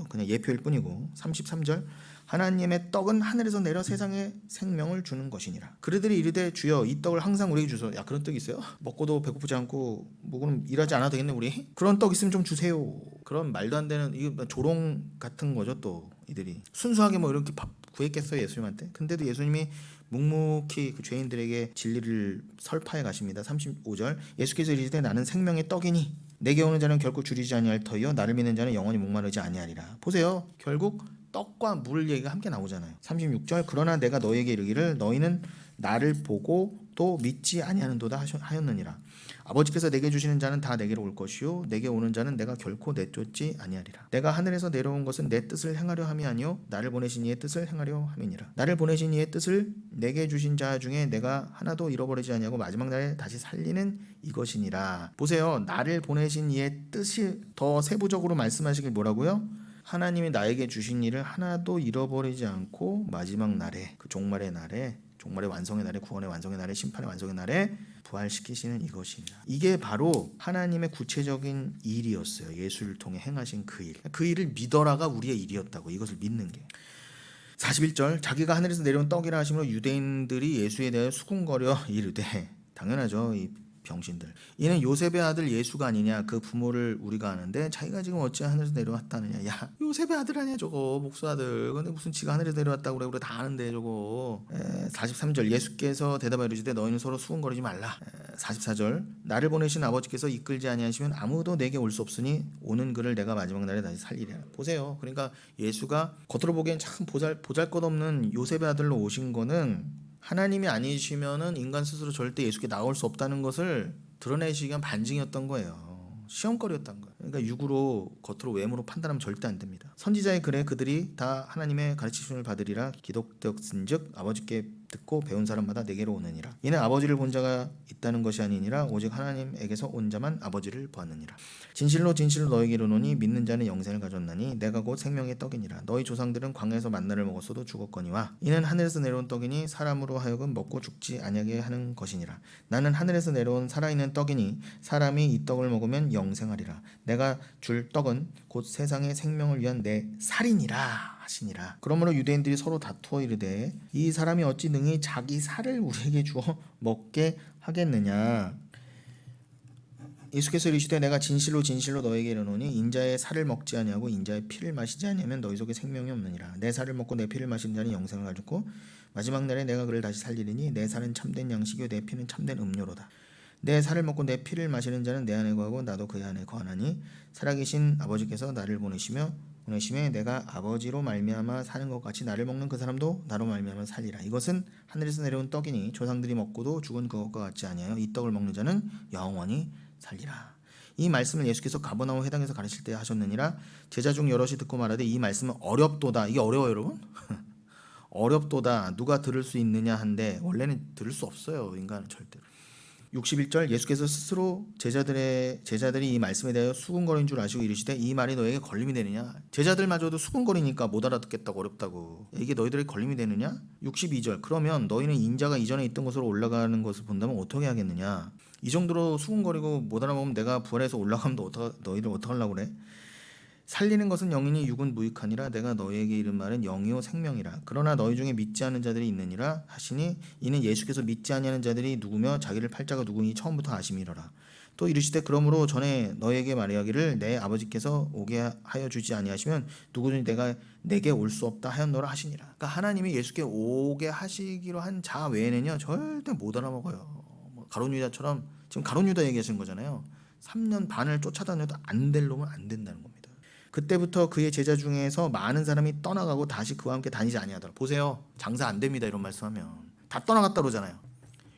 그냥 예표일 뿐이고. 33절 하나님의 떡은 하늘에서 내려 세상에 생명을 주는 것이니라. 그들이 이르되 주여 이 떡을 항상 우리에게 주소서. 야, 그런 떡 있어요? 먹고도 배고프지 않고 뭐 그럼 일하지 않아도 되겠네 우리? 그런 떡 있으면 좀 주세요. 그런 말도 안 되는 이거 조롱 같은 거죠. 또 이들이 순수하게 뭐 이렇게 밥 구했겠어요 예수님한테? 근데도 예수님이 묵묵히 그 죄인들에게 진리를 설파해 가십니다. 35절 예수께서 이르시되 나는 생명의 떡이니 내게 오는 자는 결코 줄이지 아니할 터이요 나를 믿는 자는 영원히 목마르지 아니하리라. 보세요. 결국 떡과 물 얘기가 함께 나오잖아요. 36절 그러나 내가 너희에게 이르기를 너희는 나를 보고 또 믿지 아니하는도다 하였느니라. 아버지께서 내게 주시는 자는 다 내게로 올 것이요 내게 오는 자는 내가 결코 내쫓지 아니하리라. 내가 하늘에서 내려온 것은 내 뜻을 행하려 함이 아니요 나를 보내신 이의 뜻을 행하려 함이니라. 나를 보내신 이의 뜻을 내게 주신 자 중에 내가 하나도 잃어버리지 아니하고 마지막 날에 다시 살리는 이것이니라. 보세요. 나를 보내신 이의 뜻이 더 세부적으로 말씀하시길 뭐라고요? 하나님이 나에게 주신 일을 하나도 잃어버리지 않고 마지막 날에 그 종말의 날에 종말의 완성의 날에 구원의 완성의 날에 심판의 완성의 날에 부활시키시는 이것이니라. 이게 바로 하나님의 구체적인 일이었어요. 예수를 통해 행하신 그 일. 그 일을 믿어라가 우리의 일이었다고. 이것을 믿는 게. 41절 자기가 하늘에서 내려온 떡이라 하심으로 유대인들이 예수에 대해 수군거려 이르되 당연하죠. 이 병신들. 이는 요셉의 아들 예수가 아니냐. 그 부모를 우리가 아는데 자기가 지금 어찌 하늘에서 내려왔다느냐. 야 요셉의 아들 아니야 저거 목수 아들. 근데 무슨 지가 하늘에서 내려왔다고 그래. 우리 다 아는데 저거. 43절 예수께서 대답하여 이르시되 너희는 서로 수군거리지 말라. 44절 나를 보내신 아버지께서 이끌지 아니하시면 아무도 내게 올 수 없으니 오는 그를 내가 마지막 날에 다시 살리리라. 보세요. 그러니까 예수가 겉으로 보기엔 참 보잘것없는 요셉의 아들로 오신 거는 하나님이 아니시면은 인간 스스로 절대 예수께 나올 수 없다는 것을 드러내시기 위한 반증이었던 거예요. 시험거리였던 거예요. 그러니까 육으로 겉으로 외모로 판단하면 절대 안 됩니다. 선지자의 글에 그들이 다 하나님의 가르치심을 받으리라 기록되었은즉 아버지께 듣고 배운 사람마다 내게로 오느니라. 이는 아버지를 본 자가 있다는 것이 아니니라 오직 하나님에게서 온 자만 아버지를 보았느니라. 진실로 진실로 너희에게 이르노니 믿는 자는 영생을 가졌나니 내가 곧 생명의 떡이니라. 너희 조상들은 광야에서 만나를 먹었어도 죽었거니와 이는 하늘에서 내려온 떡이니 사람으로 하여금 먹고 죽지 아니하게 하는 것이니라. 나는 하늘에서 내려온 살아있는 떡이니 사람이 이 떡을 먹으면 영생하리라. 내가 줄 떡은 곧 세상의 생명을 위한 내 살이니라 하시니라. 그러므로 유대인들이 서로 다투어 이르되 이 사람이 어찌 능히 자기 살을 우리에게 주어 먹게 하겠느냐. 예수께서 이르시되 내가 진실로 진실로 너에게 이르노니 인자의 살을 먹지 아니하고 인자의 피를 마시지 아니하면 너희 속에 생명이 없느니라. 내 살을 먹고 내 피를 마시는 자는 영생을 가졌고 마지막 날에 내가 그를 다시 살리리니 내 살은 참된 양식이요 내 피는 참된 음료로다. 내 살을 먹고 내 피를 마시는 자는 내 안에 거하고 나도 그의 안에 거하나니 살아계신 아버지께서 나를 보내심에 내가 아버지로 말미암아 사는 것 같이 나를 먹는 그 사람도 나로 말미암아 살리라. 이것은 하늘에서 내려온 떡이니 조상들이 먹고도 죽은 그것과 같지 아니하여 이 떡을 먹는 자는 영원히 살리라. 이 말씀을 예수께서 가버나움 회당에서 가르칠 때 하셨느니라. 제자 중 여럿이 듣고 말하되 이 말씀은 어렵도다. 이게 어려워요 여러분? 어렵도다. 누가 들을 수 있느냐 한데 원래는 들을 수 없어요. 인간은 절대로. 61절 예수께서 스스로 제자들이 이 말씀에 대하여 수군거리는 줄 아시고 이르시되 이 말이 너에게 걸림이 되느냐. 제자들마저도 수군거리니까 못 알아듣겠다고 어렵다고. 이게 너희들에게 걸림이 되느냐. 62절 그러면 너희는 인자가 이전에 있던 곳으로 올라가는 것을 본다면 어떻게 하겠느냐. 이 정도로 수군거리고 못 알아보면 내가 부활해서 올라가면 너희들 어떡하려고 그래. 살리는 것은 영이니 육은 무익하니라. 내가 너희에게 이른 말은 영이요 생명이라. 그러나 너희 중에 믿지 않는 자들이 있느니라 하시니 이는 예수께서 믿지 아니하는 자들이 누구며 자기를 팔 자가 누구니 처음부터 아심이로라. 또 이르시되 그러므로 전에 너희에게 말하기를 내 아버지께서 오게 하여 주지 아니하시면 누구든지 내게 올 수 없다 하였노라 하시니라. 그러니까 하나님이 예수께 오게 하시기로 한 자 외에는요 절대 못 알아먹어요. 가룟 유다처럼 지금 가룟 유다 얘기하시는 거잖아요. 3년 반을 쫓아다녀도 안 될 놈은 안 된다는 겁니다. 그때부터 그의 제자 중에서 많은 사람이 떠나가고 다시 그와 함께 다니지 아니하더라. 보세요. 장사 안 됩니다. 이런 말씀하면. 다 떠나갔다 그러잖아요.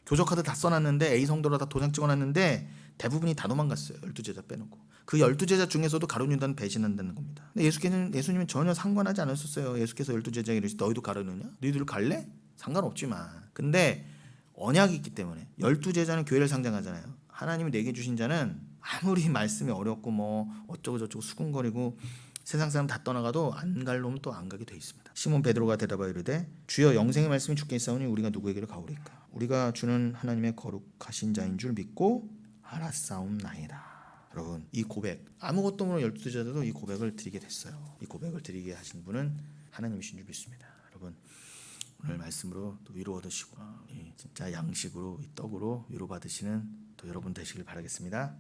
교적카드 다 써놨는데 A 성도로 다 도장 찍어놨는데 대부분이 다 도망갔어요. 12제자 빼놓고. 그 12제자 중에서도 가룟 유다는 배신한다는 겁니다. 근데 예수님은 전혀 상관하지 않으셨어요. 예수께서 12제자에게 이르시되 너희도 가르느냐? 너희들 갈래? 상관없지만. 근데 언약이 있기 때문에 12제자는 교회를 상징하잖아요. 하나님이 내게 주신 자는 아무리 말씀이 어렵고 뭐 어쩌고 저쩌고 수군거리고 세상 사람 다 떠나가도 안 갈 놈은 또 안 가게 돼 있습니다. 시몬 베드로가 대답하여 이르되 주여 영생의 말씀이 주께 있사오니 우리가 누구에게로 가오리까. 우리가 주는 하나님의 거룩하신 자인 줄 믿고 알았사옵나이다. 여러분 이 고백 아무것도 모르는 12제자들도 이 고백을 드리게 됐어요. 이 고백을 드리게 하신 분은 하나님이신 줄 믿습니다. 여러분 오늘 말씀으로 또 위로 얻으시고 진짜 양식으로 이 떡으로 위로 받으시는 또 여러분 되시길 바라겠습니다.